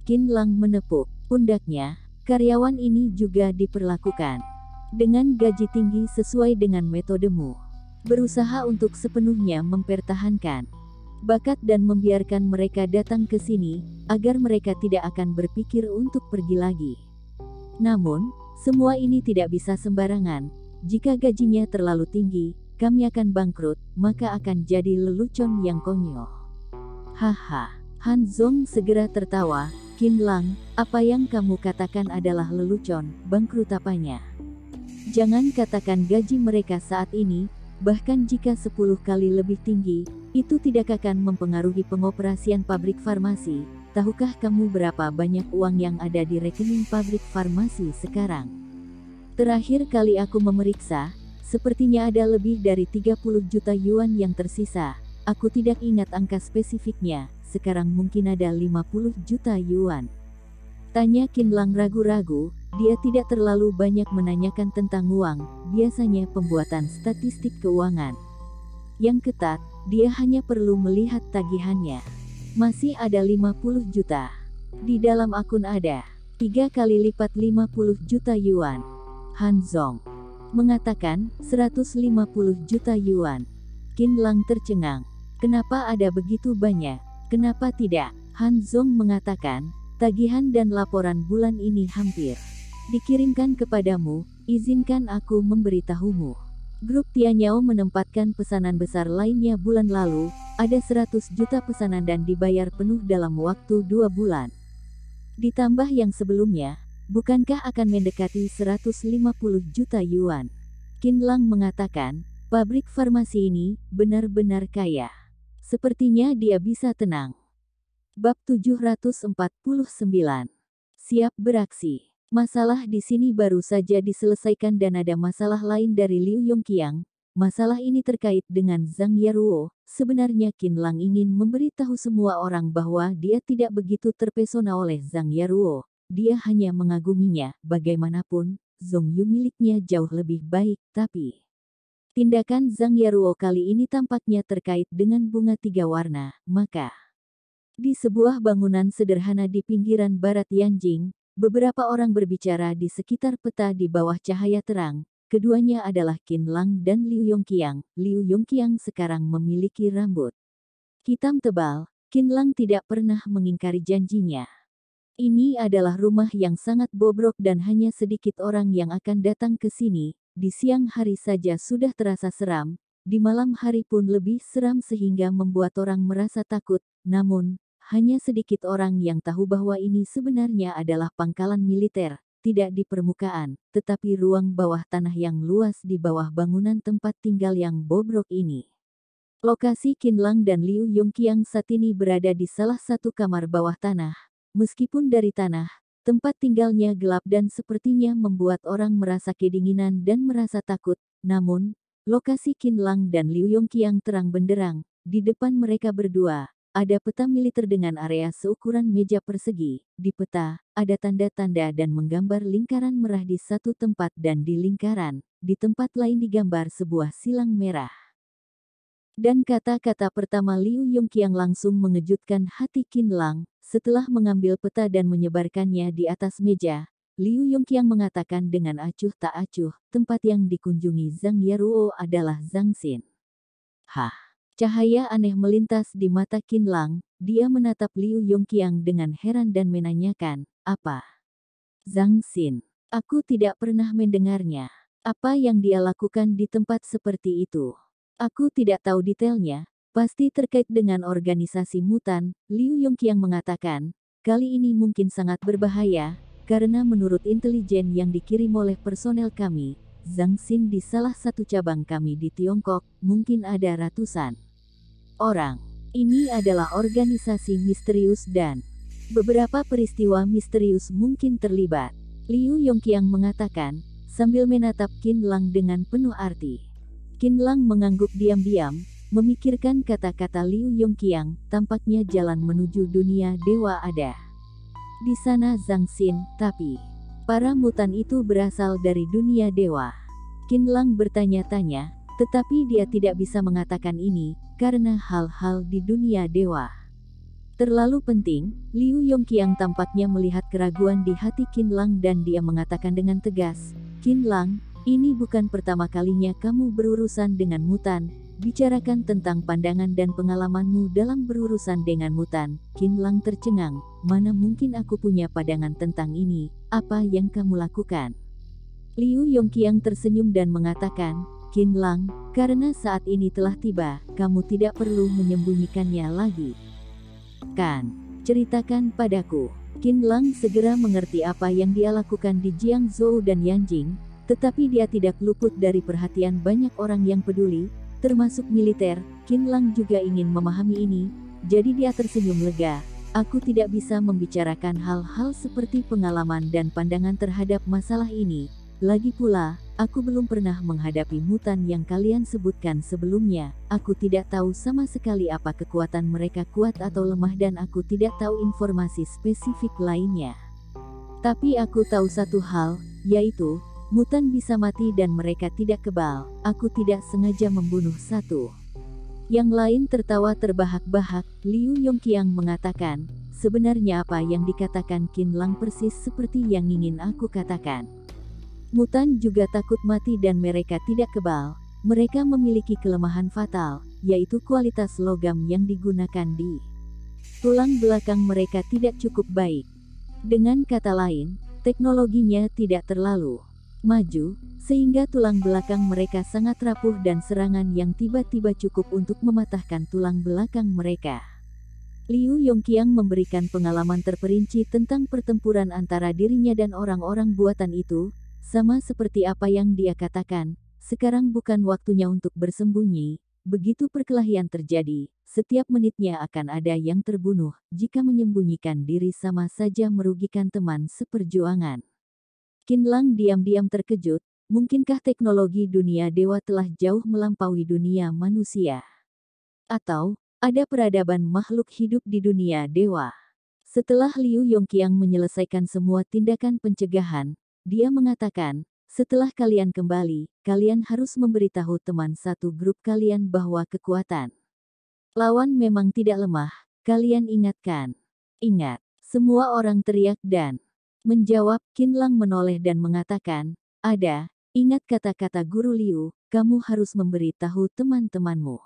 Qin Lang menepuk pundaknya, karyawan ini juga diperlakukan dengan gaji tinggi sesuai dengan metodemu. Berusaha untuk sepenuhnya mempertahankan bakat dan membiarkan mereka datang ke sini, agar mereka tidak akan berpikir untuk pergi lagi. Namun, semua ini tidak bisa sembarangan. Jika gajinya terlalu tinggi, kami akan bangkrut, maka akan jadi lelucon yang konyol. Haha, Han Zong segera tertawa, Qin Lang, apa yang kamu katakan adalah lelucon, bangkrut apanya? Jangan katakan gaji mereka saat ini, bahkan jika 10 kali lebih tinggi, itu tidak akan mempengaruhi pengoperasian pabrik farmasi. Tahukah kamu berapa banyak uang yang ada di rekening pabrik farmasi sekarang? Terakhir kali aku memeriksa, sepertinya ada lebih dari 30 juta yuan yang tersisa. Aku tidak ingat angka spesifiknya, sekarang mungkin ada 50 juta yuan. Tanya Qin Lang ragu-ragu, dia tidak terlalu banyak menanyakan tentang uang, biasanya pembuatan statistik keuangan yang ketat, dia hanya perlu melihat tagihannya. Masih ada 50 juta. Di dalam akun ada 3 kali lipat 50 juta yuan. Han Zong mengatakan, 150 juta yuan. Qin Lang tercengang. Kenapa ada begitu banyak? Kenapa tidak? Han Zong mengatakan, tagihan dan laporan bulan ini hampir dikirimkan kepadamu, izinkan aku memberitahumu. Grup Tianyao menempatkan pesanan besar lainnya bulan lalu, ada 100 juta pesanan dan dibayar penuh dalam waktu 2 bulan. Ditambah yang sebelumnya, bukankah akan mendekati 150 juta yuan? Qin Lang mengatakan, pabrik farmasi ini benar-benar kaya. Sepertinya dia bisa tenang. Bab 749. Siap beraksi. Masalah di sini baru saja diselesaikan dan ada masalah lain dari Liu Yongqiang. Masalah ini terkait dengan Zhang Yaruo. Sebenarnya Qin Lang ingin memberitahu semua orang bahwa dia tidak begitu terpesona oleh Zhang Yaruo. Dia hanya mengaguminya. Bagaimanapun, Zhong Yu miliknya jauh lebih baik, tapi tindakan Zhang Yaruo kali ini tampaknya terkait dengan bunga 3 warna, maka di sebuah bangunan sederhana di pinggiran barat Yanjing, beberapa orang berbicara di sekitar peta di bawah cahaya terang. Keduanya adalah Qin Lang dan Liu Yongqiang. Liu Yongqiang sekarang memiliki rambut hitam tebal. Qin Lang tidak pernah mengingkari janjinya. Ini adalah rumah yang sangat bobrok dan hanya sedikit orang yang akan datang ke sini. Di siang hari saja sudah terasa seram. Di malam hari pun lebih seram sehingga membuat orang merasa takut. Namun, hanya sedikit orang yang tahu bahwa ini sebenarnya adalah pangkalan militer, tidak di permukaan, tetapi ruang bawah tanah yang luas di bawah bangunan tempat tinggal yang bobrok ini. Lokasi Qinlang dan Liu Yongqiang saat ini berada di salah satu kamar bawah tanah. Meskipun dari tanah, tempat tinggalnya gelap dan sepertinya membuat orang merasa kedinginan dan merasa takut. Namun, lokasi Qinlang dan Liu Yongqiang terang benderang. Di depan mereka berdua, ada peta militer dengan area seukuran meja persegi. Di peta, ada tanda-tanda dan menggambar lingkaran merah di satu tempat dan di lingkaran, di tempat lain digambar sebuah silang merah. Dan kata-kata pertama Liu Yongqiang langsung mengejutkan hati Qinlang. Setelah mengambil peta dan menyebarkannya di atas meja, Liu Yongqiang mengatakan dengan acuh tak acuh, tempat yang dikunjungi Zhang Yaruo adalah Zhangxin. Hah? Cahaya aneh melintas di mata Qinlang, dia menatap Liu Yongqiang dengan heran dan menanyakan, apa? Zhangxin, aku tidak pernah mendengarnya. Apa yang dia lakukan di tempat seperti itu? Aku tidak tahu detailnya. Pasti terkait dengan organisasi mutan, Liu Yongqiang mengatakan, kali ini mungkin sangat berbahaya, karena menurut intelijen yang dikirim oleh personel kami, Zhangxin di salah satu cabang kami di Tiongkok, mungkin ada ratusan orang. Ini adalah organisasi misterius dan beberapa peristiwa misterius mungkin terlibat. Liu Yongqiang mengatakan, sambil menatap Qinlang dengan penuh arti. Qinlang mengangguk diam-diam, memikirkan kata-kata Liu Yongqiang, tampaknya jalan menuju dunia dewa ada. Di sana Zhangxin, tapi para mutan itu berasal dari dunia dewa. Qinlang bertanya-tanya, tetapi dia tidak bisa mengatakan ini, karena hal-hal di dunia dewa terlalu penting. Liu Yongqiang tampaknya melihat keraguan di hati Qinlang dan dia mengatakan dengan tegas, Qinlang, ini bukan pertama kalinya kamu berurusan dengan mutan. Bicarakan tentang pandangan dan pengalamanmu dalam berurusan dengan mutan. Qinlang tercengang, mana mungkin aku punya pandangan tentang ini, apa yang kamu lakukan? Liu Yongqiang tersenyum dan mengatakan, Qinlang, karena saat ini telah tiba, kamu tidak perlu menyembunyikannya lagi. Kan, ceritakan padaku. Qinlang segera mengerti apa yang dia lakukan di Jiangzhou dan Yanjing, tetapi dia tidak luput dari perhatian banyak orang yang peduli, termasuk militer. Qinlang juga ingin memahami ini, jadi dia tersenyum lega. Aku tidak bisa membicarakan hal-hal seperti pengalaman dan pandangan terhadap masalah ini. Lagi pula, aku belum pernah menghadapi mutan yang kalian sebutkan sebelumnya. Aku tidak tahu sama sekali apa kekuatan mereka kuat atau lemah dan aku tidak tahu informasi spesifik lainnya. Tapi aku tahu satu hal, yaitu, mutan bisa mati dan mereka tidak kebal. Aku tidak sengaja membunuh satu. Yang lain tertawa terbahak-bahak. Liu Yongqiang mengatakan, sebenarnya apa yang dikatakan Qinlang persis seperti yang ingin aku katakan. Mutan juga takut mati dan mereka tidak kebal. Mereka memiliki kelemahan fatal, yaitu kualitas logam yang digunakan di tulang belakang mereka tidak cukup baik. Dengan kata lain, teknologinya tidak terlalu maju, sehingga tulang belakang mereka sangat rapuh dan serangan yang tiba-tiba cukup untuk mematahkan tulang belakang mereka. Liu Yongqiang memberikan pengalaman terperinci tentang pertempuran antara dirinya dan orang-orang buatan itu, sama seperti apa yang dia katakan, sekarang bukan waktunya untuk bersembunyi. Begitu perkelahian terjadi, setiap menitnya akan ada yang terbunuh. Jika menyembunyikan diri sama saja merugikan teman seperjuangan. Qinlang diam-diam terkejut, mungkinkah teknologi dunia dewa telah jauh melampaui dunia manusia? Atau, ada peradaban makhluk hidup di dunia dewa? Setelah Liu Yongqiang menyelesaikan semua tindakan pencegahan, dia mengatakan, setelah kalian kembali, kalian harus memberitahu teman satu grup kalian bahwa kekuatan lawan memang tidak lemah, kalian ingatkan. Ingat, semua orang teriak dan menjawab. Qinlang menoleh dan mengatakan, ada, ingat kata-kata Guru Liu, kamu harus memberitahu teman-temanmu.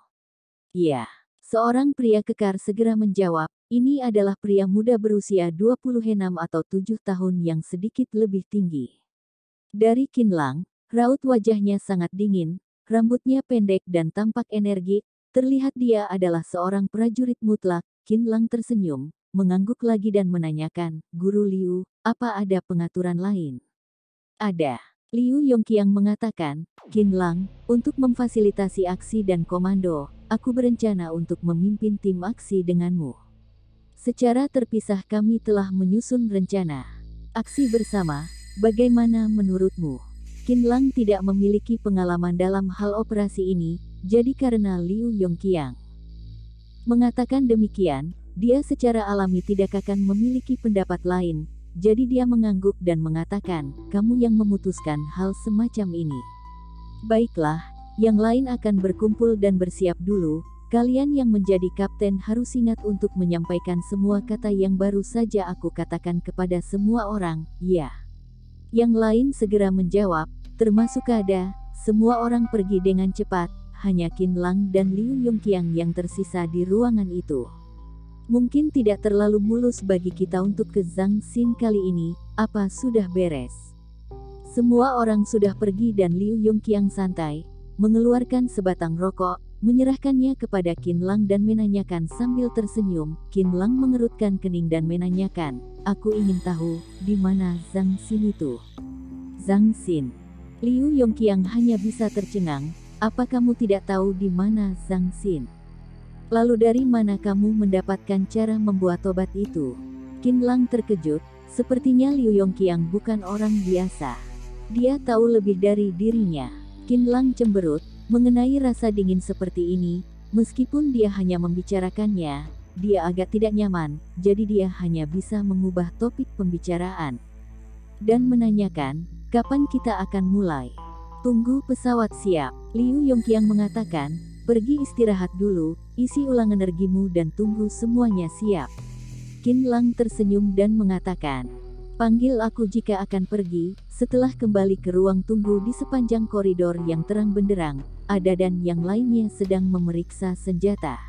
Ya, seorang pria kekar segera menjawab, ini adalah pria muda berusia 26 atau 7 tahun yang sedikit lebih tinggi dari Qinlang. Raut wajahnya sangat dingin, rambutnya pendek dan tampak energik, terlihat dia adalah seorang prajurit mutlak. Qin Lang tersenyum, mengangguk lagi dan menanyakan, Guru Liu, apa ada pengaturan lain? Ada. Liu Yongqiang mengatakan, Qin Lang, untuk memfasilitasi aksi dan komando, aku berencana untuk memimpin tim aksi denganmu. Secara terpisah kami telah menyusun rencana aksi bersama, bagaimana menurutmu? Qin Lang tidak memiliki pengalaman dalam hal operasi ini, jadi karena Liu Yongqiang mengatakan demikian, dia secara alami tidak akan memiliki pendapat lain, jadi dia mengangguk dan mengatakan, kamu yang memutuskan hal semacam ini. Baiklah, yang lain akan berkumpul dan bersiap dulu, kalian yang menjadi kapten harus ingat untuk menyampaikan semua kata yang baru saja aku katakan kepada semua orang, ya. Yang lain segera menjawab, termasuk ada, semua orang pergi dengan cepat, hanya Qin Lang dan Liu Yongqiang yang tersisa di ruangan itu. Mungkin tidak terlalu mulus bagi kita untuk ke Zhangxin kali ini, apa sudah beres? Semua orang sudah pergi dan Liu Yongqiang santai, mengeluarkan sebatang rokok, menyerahkannya kepada Qin Lang dan menanyakan sambil tersenyum. Qin Lang mengerutkan kening dan menanyakan, aku ingin tahu, di mana Zhangxin itu? Zhangxin. Liu Yongqiang hanya bisa tercengang, apa kamu tidak tahu di mana Zhangxin? Lalu dari mana kamu mendapatkan cara membuat obat itu? Qin Lang terkejut, sepertinya Liu Yongqiang bukan orang biasa. Dia tahu lebih dari dirinya. Qin Lang cemberut, mengenai rasa dingin seperti ini, meskipun dia hanya membicarakannya, dia agak tidak nyaman, jadi dia hanya bisa mengubah topik pembicaraan. Dan menanyakan, kapan kita akan mulai? Tunggu pesawat siap. Liu Yongqiang mengatakan, pergi istirahat dulu, isi ulang energimu dan tunggu semuanya siap. Qin Lang tersenyum dan mengatakan, panggil aku jika akan pergi. Setelah kembali ke ruang tunggu di sepanjang koridor yang terang benderang, Ada dan yang lainnya sedang memeriksa senjata.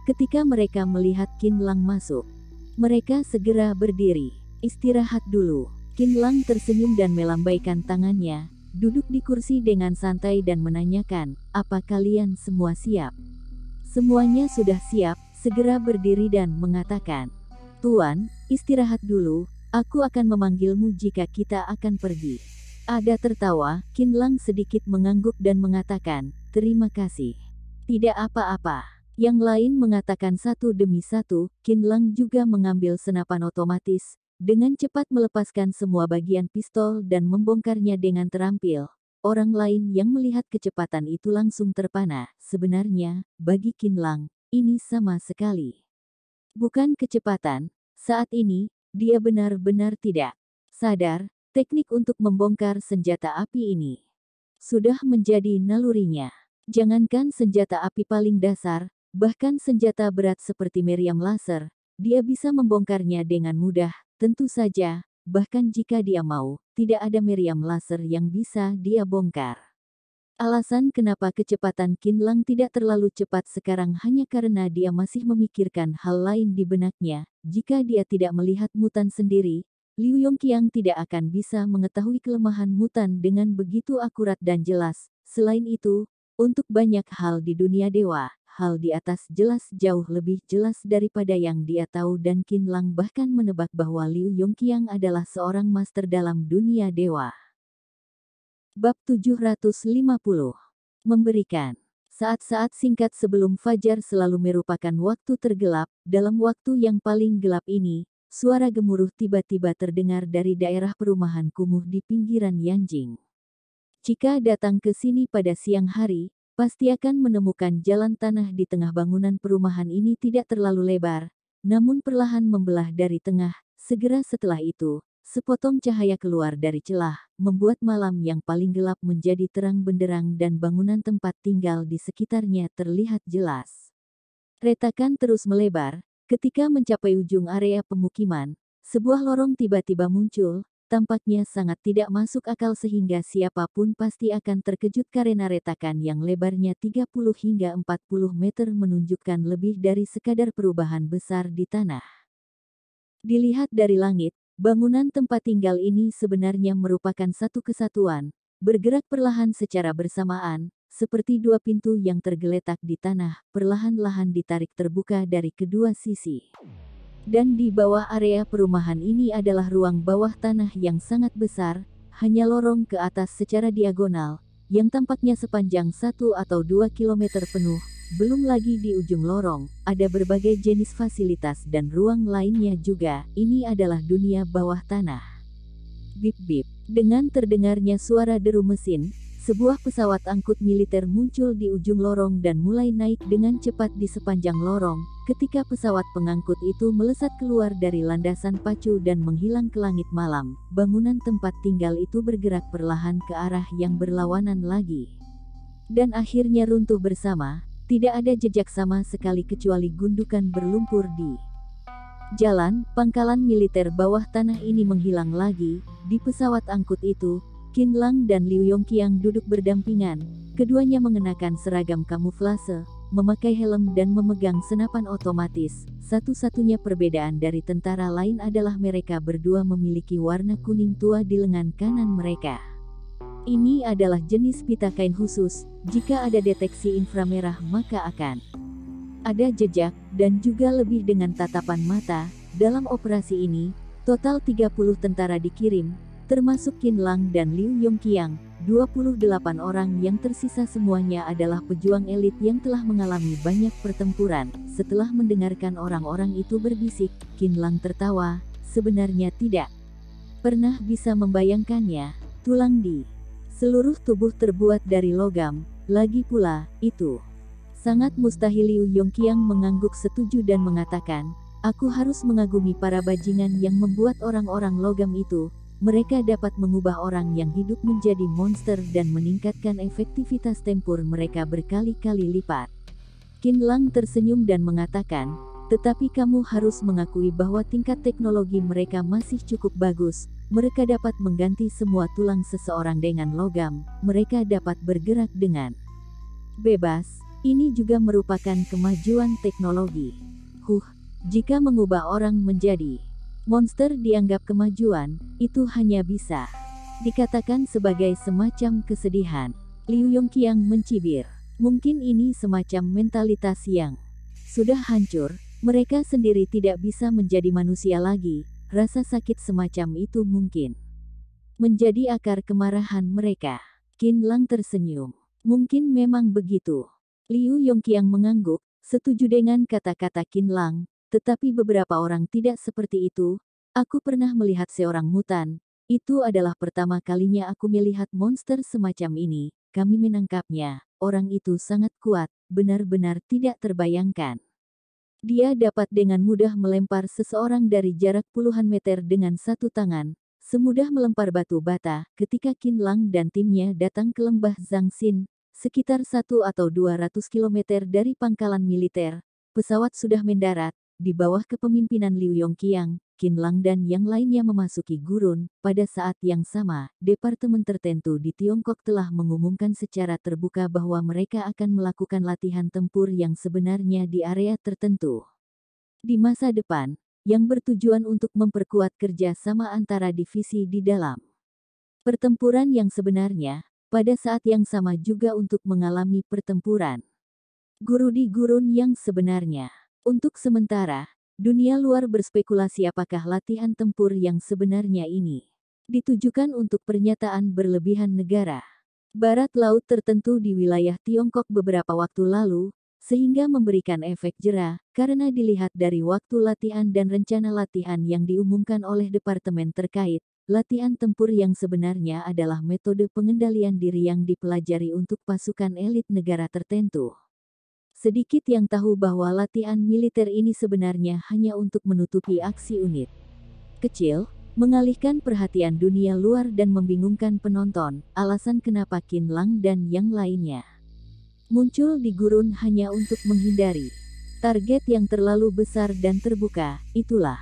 Ketika mereka melihat Qin Lang masuk, mereka segera berdiri. Istirahat dulu. Qin Lang tersenyum dan melambaikan tangannya, duduk di kursi dengan santai dan menanyakan, apa kalian semua siap? Semuanya sudah siap, segera berdiri dan mengatakan, Tuan, istirahat dulu, aku akan memanggilmu jika kita akan pergi. Ada tertawa, Qin Lang sedikit mengangguk dan mengatakan, terima kasih. Tidak apa-apa. Yang lain mengatakan satu demi satu. Qin Lang juga mengambil senapan otomatis, dengan cepat melepaskan semua bagian pistol dan membongkarnya dengan terampil. Orang lain yang melihat kecepatan itu langsung terpana. Sebenarnya, bagi Qin Lang, ini sama sekali bukan kecepatan. Saat ini, dia benar-benar tidak sadar, teknik untuk membongkar senjata api ini sudah menjadi nalurinya. Jangankan senjata api paling dasar, bahkan senjata berat seperti meriam laser, dia bisa membongkarnya dengan mudah. Tentu saja, bahkan jika dia mau, tidak ada meriam laser yang bisa dia bongkar. Alasan kenapa kecepatan Qin Lang tidak terlalu cepat sekarang hanya karena dia masih memikirkan hal lain di benaknya. Jika dia tidak melihat mutan sendiri, Liu Yongqiang tidak akan bisa mengetahui kelemahan mutan dengan begitu akurat dan jelas. Selain itu, untuk banyak hal di dunia dewa, hal di atas jelas jauh lebih jelas daripada yang dia tahu dan Qin Lang bahkan menebak bahwa Liu Yongqiang adalah seorang master dalam dunia dewa. Bab 750. Memberikan. Saat-saat singkat sebelum fajar selalu merupakan waktu tergelap. Dalam waktu yang paling gelap ini, suara gemuruh tiba-tiba terdengar dari daerah perumahan kumuh di pinggiran Yanjing. Jika datang ke sini pada siang hari, pasti akan menemukan jalan tanah di tengah bangunan perumahan ini tidak terlalu lebar, namun perlahan membelah dari tengah. Segera setelah itu, sepotong cahaya keluar dari celah, membuat malam yang paling gelap menjadi terang benderang dan bangunan tempat tinggal di sekitarnya terlihat jelas. Retakan terus melebar, ketika mencapai ujung area pemukiman, sebuah lorong tiba-tiba muncul. Tampaknya sangat tidak masuk akal sehingga siapapun pasti akan terkejut karena retakan yang lebarnya 30 hingga 40 meter menunjukkan lebih dari sekadar perubahan besar di tanah. Dilihat dari langit, bangunan tempat tinggal ini sebenarnya merupakan satu kesatuan, bergerak perlahan secara bersamaan, seperti dua pintu yang tergeletak di tanah, perlahan-lahan ditarik terbuka dari kedua sisi. Dan di bawah area perumahan ini adalah ruang bawah tanah yang sangat besar, hanya lorong ke atas secara diagonal, yang tampaknya sepanjang 1 atau 2 kilometer penuh. Belum lagi di ujung lorong, ada berbagai jenis fasilitas dan ruang lainnya juga. Ini adalah dunia bawah tanah. Bip-bip. Dengan terdengarnya suara deru mesin, sebuah pesawat angkut militer muncul di ujung lorong dan mulai naik dengan cepat di sepanjang lorong. Ketika pesawat pengangkut itu melesat keluar dari landasan pacu dan menghilang ke langit malam, bangunan tempat tinggal itu bergerak perlahan ke arah yang berlawanan lagi. Dan akhirnya runtuh bersama. Tidak ada jejak sama sekali kecuali gundukan berlumpur di jalan. Pangkalan militer bawah tanah ini menghilang lagi. Di pesawat angkut itu, Qin Lang dan Liu Yongqiang duduk berdampingan. Keduanya mengenakan seragam kamuflase, memakai helm dan memegang senapan otomatis. Satu-satunya perbedaan dari tentara lain adalah mereka berdua memiliki warna kuning tua di lengan kanan mereka. Ini adalah jenis pita kain khusus. Jika ada deteksi inframerah maka akan ada jejak, dan juga lebih dengan tatapan mata. Dalam operasi ini, total 30 tentara dikirim, termasuk Qin Lang dan Liu Yongqiang. 28 orang yang tersisa semuanya adalah pejuang elit yang telah mengalami banyak pertempuran. Setelah mendengarkan orang-orang itu berbisik, Qin Lang tertawa. Sebenarnya tidak pernah bisa membayangkannya. Tulang di seluruh tubuh terbuat dari logam, lagi pula, itu sangat mustahil. Liu Yongqiang mengangguk setuju dan mengatakan, aku harus mengagumi para bajingan yang membuat orang-orang logam itu. Mereka dapat mengubah orang yang hidup menjadi monster dan meningkatkan efektivitas tempur mereka berkali-kali lipat. Qin Lang tersenyum dan mengatakan, tetapi kamu harus mengakui bahwa tingkat teknologi mereka masih cukup bagus. Mereka dapat mengganti semua tulang seseorang dengan logam. Mereka dapat bergerak dengan bebas. Ini juga merupakan kemajuan teknologi. Jika mengubah orang menjadi monster dianggap kemajuan, itu hanya bisa dikatakan sebagai semacam kesedihan. Liu Yongqiang mencibir. Mungkin ini semacam mentalitas yang sudah hancur. Mereka sendiri tidak bisa menjadi manusia lagi. Rasa sakit semacam itu mungkin menjadi akar kemarahan mereka. Qin Lang tersenyum. Mungkin memang begitu. Liu Yongqiang mengangguk, setuju dengan kata-kata Qin Lang, tetapi beberapa orang tidak seperti itu. Aku pernah melihat seorang mutan. Itu adalah pertama kalinya aku melihat monster semacam ini. Kami menangkapnya. Orang itu sangat kuat, benar-benar tidak terbayangkan. Dia dapat dengan mudah melempar seseorang dari jarak puluhan meter dengan satu tangan, semudah melempar batu bata. Ketika Qin Lang dan timnya datang ke lembah Zhangxin, sekitar 1 atau 200 km dari pangkalan militer, pesawat sudah mendarat. Di bawah kepemimpinan Liu Yongqiang, Qin Lang dan yang lainnya memasuki gurun. Pada saat yang sama, departemen tertentu di Tiongkok telah mengumumkan secara terbuka bahwa mereka akan melakukan latihan tempur yang sebenarnya di area tertentu di masa depan, yang bertujuan untuk memperkuat kerjasama antara divisi di dalam pertempuran yang sebenarnya. Pada saat yang sama juga untuk mengalami pertempuran guru di gurun yang sebenarnya. Untuk sementara, dunia luar berspekulasi apakah latihan tempur yang sebenarnya ini ditujukan untuk pernyataan berlebihan negara barat laut tertentu di wilayah Tiongkok beberapa waktu lalu, sehingga memberikan efek jera, karena dilihat dari waktu latihan dan rencana latihan yang diumumkan oleh departemen terkait. Latihan tempur yang sebenarnya adalah metode pengendalian diri yang dipelajari untuk pasukan elit negara tertentu. Sedikit yang tahu bahwa latihan militer ini sebenarnya hanya untuk menutupi aksi unit kecil, mengalihkan perhatian dunia luar dan membingungkan penonton. Alasan kenapa Qin Lang dan yang lainnya muncul di gurun hanya untuk menghindari target yang terlalu besar dan terbuka. Itulah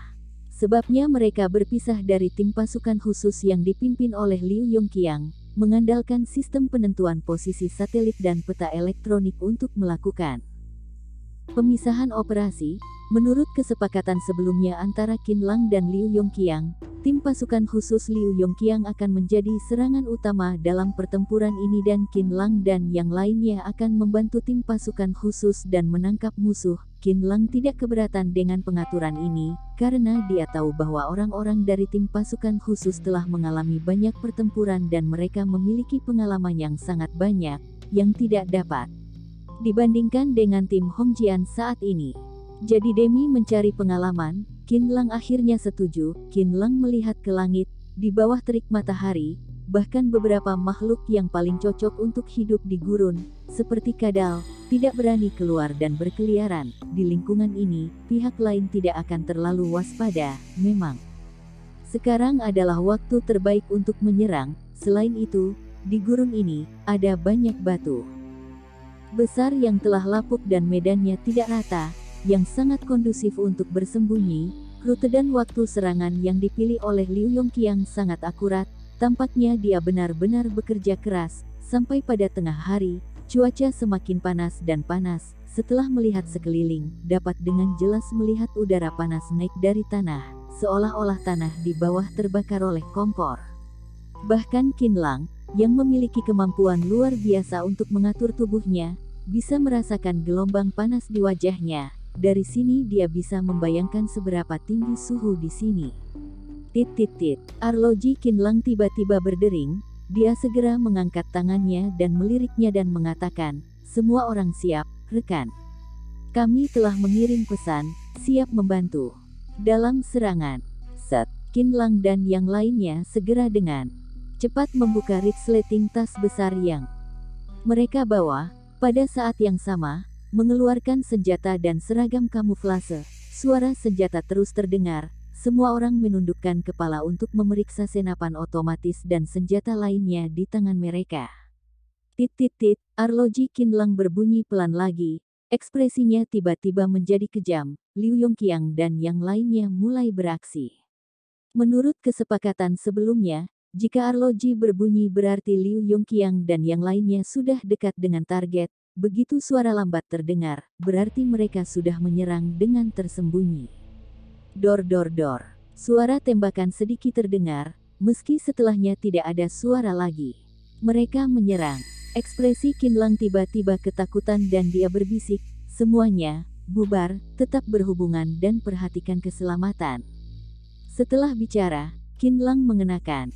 sebabnya mereka berpisah dari tim pasukan khusus yang dipimpin oleh Liu Yongqiang, mengandalkan sistem penentuan posisi satelit dan peta elektronik untuk melakukan pemisahan operasi. Menurut kesepakatan sebelumnya antara Qinlang dan Liu Yongqiang, tim pasukan khusus Liu Yongqiang akan menjadi serangan utama dalam pertempuran ini dan Qinlang dan yang lainnya akan membantu tim pasukan khusus dan menangkap musuh. Qinlang tidak keberatan dengan pengaturan ini, karena dia tahu bahwa orang-orang dari tim pasukan khusus telah mengalami banyak pertempuran dan mereka memiliki pengalaman yang sangat banyak, yang tidak dapat dibandingkan dengan tim Hongjian saat ini. Jadi demi mencari pengalaman, Qinlang akhirnya setuju. Qinlang melihat ke langit, di bawah terik matahari, bahkan beberapa makhluk yang paling cocok untuk hidup di gurun, seperti kadal, tidak berani keluar dan berkeliaran. Di lingkungan ini, pihak lain tidak akan terlalu waspada, memang. Sekarang adalah waktu terbaik untuk menyerang. Selain itu, di gurun ini, ada banyak batu besar yang telah lapuk dan medannya tidak rata, yang sangat kondusif untuk bersembunyi. Rute dan waktu serangan yang dipilih oleh Liu Yongqiang sangat akurat, tampaknya dia benar-benar bekerja keras. Sampai pada tengah hari, cuaca semakin panas dan panas. Setelah melihat sekeliling, dapat dengan jelas melihat udara panas naik dari tanah, seolah-olah tanah di bawah terbakar oleh kompor. Bahkan Qinlang, yang memiliki kemampuan luar biasa untuk mengatur tubuhnya, bisa merasakan gelombang panas di wajahnya. Dari sini dia bisa membayangkan seberapa tinggi suhu di sini. Arloji Qinlang tiba-tiba berdering. Dia segera mengangkat tangannya dan meliriknya dan mengatakan, "Semua orang siap, rekan. Kami telah mengirim pesan, siap membantu dalam serangan." Qinlang dan yang lainnya segera dengan cepat membuka resleting tas besar yang mereka bawa. Pada saat yang sama, mengeluarkan senjata dan seragam kamuflase. Suara senjata terus terdengar. Semua orang menundukkan kepala untuk memeriksa senapan otomatis dan senjata lainnya di tangan mereka. Arloji Qinlang berbunyi pelan lagi. Ekspresinya tiba-tiba menjadi kejam. Liu Yongqiang dan yang lainnya mulai beraksi. Menurut kesepakatan sebelumnya, jika arloji berbunyi berarti Liu Yongqiang dan yang lainnya sudah dekat dengan target. Begitu suara lambat terdengar, berarti mereka sudah menyerang dengan tersembunyi. Dor. Suara tembakan sedikit terdengar, meski setelahnya tidak ada suara lagi. Mereka menyerang. Ekspresi Qinlang tiba-tiba ketakutan dan dia berbisik, "Semuanya, bubar, tetap berhubungan dan perhatikan keselamatan." Setelah bicara, Qinlang mengenakan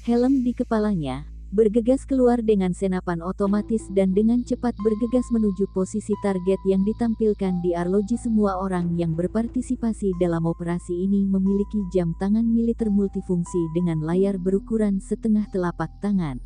helm di kepalanya, bergegas keluar dengan senapan otomatis dan dengan cepat bergegas menuju posisi target yang ditampilkan di arloji. Semua orang yang berpartisipasi dalam operasi ini memiliki jam tangan militer multifungsi dengan layar berukuran setengah telapak tangan.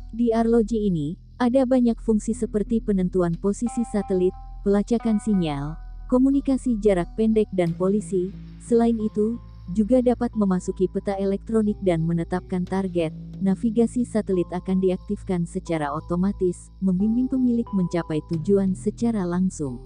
Di arloji ini, ada banyak fungsi seperti penentuan posisi satelit, pelacakan sinyal, komunikasi jarak pendek dan polisi. Selain itu, juga dapat memasuki peta elektronik dan menetapkan target. Navigasi satelit akan diaktifkan secara otomatis, membimbing pemilik mencapai tujuan secara langsung.